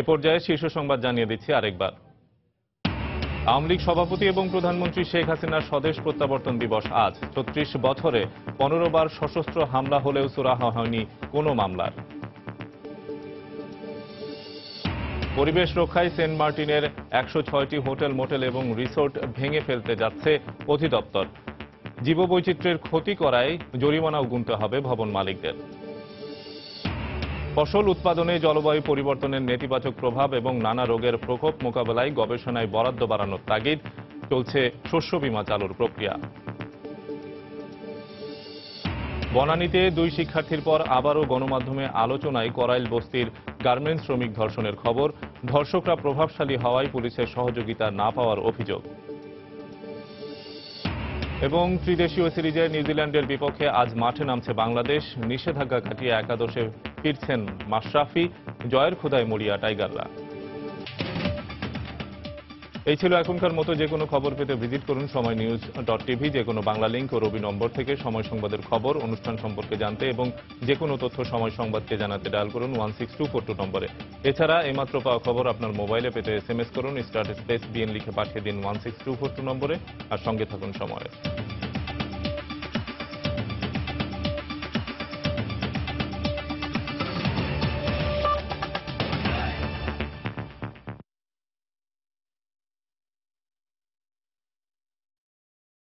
এ পর্যায়ে শীর্ষ সংবাদ জানিয়ে দিচ্ছি আরেকবার। আওয়ামী লীগ সভাপতি এবং প্রধানমন্ত্রী শেখ হাসিনার স্বদেশ প্রত্যাবর্তন দিবস আজ। 36 বছরে 15 বার সশস্ত্র হামলা হলেও সুরাহা হয়নি কোনো মামলার। পরিবেশ রক্ষায় সেন্ট মার্টিনের 106টি হোটেল, মোটেল এবং রিসোর্ট ভেঙে ফেলতে যাচ্ছে অধিদপ্তর। জীববৈচিত্র্যের ক্ষতি করায় জরিমানাও গুনতে হবে ভবন মালিকদের। ফসল উৎপাদনে জলবায়ু পরিবর্তনের নেতিবাচক প্রভাব এবং নানা রোগের প্রকোপ মোকাবেলায় গবেষণায় বরাদ্দ বাড়ানোর তাগিদ। চলছে শস্য বীমা চালুর প্রক্রিয়া। বনানীতে 2 শিক্ষার্থীর পর আবারও গণমাধ্যমে আলোচনায় করাইল বস্তির গার্মেন্টস শ্রমিক ধর্ষণের খবর। ধর্ষকরা প্রভাবশালী হওয়ায় পুলিশের সহযোগিতা না পাওয়ার অভিযোগ। এবং ত্রিদেশীয় সিরিজে নিউজিল্যান্ডের বিপক্ষে আজ মাঠে নামছে বাংলাদেশ। নিষেধাজ্ঞা কাটিয়ে একাদশে ফিরছেন মাশরাফি, জয়ের ক্ষুধায় মরিয়া টাইগাররা। এই ছিল এখনকার মতো। যে কোনো খবর পেতে ভিজিট করুন সময়নিউজ.tv। যে কোনো বাংলা লিঙ্ক ও রবি নম্বর থেকে সময় সংবাদের খবর, অনুষ্ঠান সম্পর্কে জানতে এবং যে কোনো তথ্য সময় সংবাদকে জানাতে ডায়াল করুন 16242 নম্বরে। এছাড়া এইমাত্র পাওয়া খবর আপনার মোবাইলে পেতে SMS করুন *BN লিখে পাঠিয়ে দিন 16242 নম্বরে। আর সঙ্গে থাকুন সময়ের।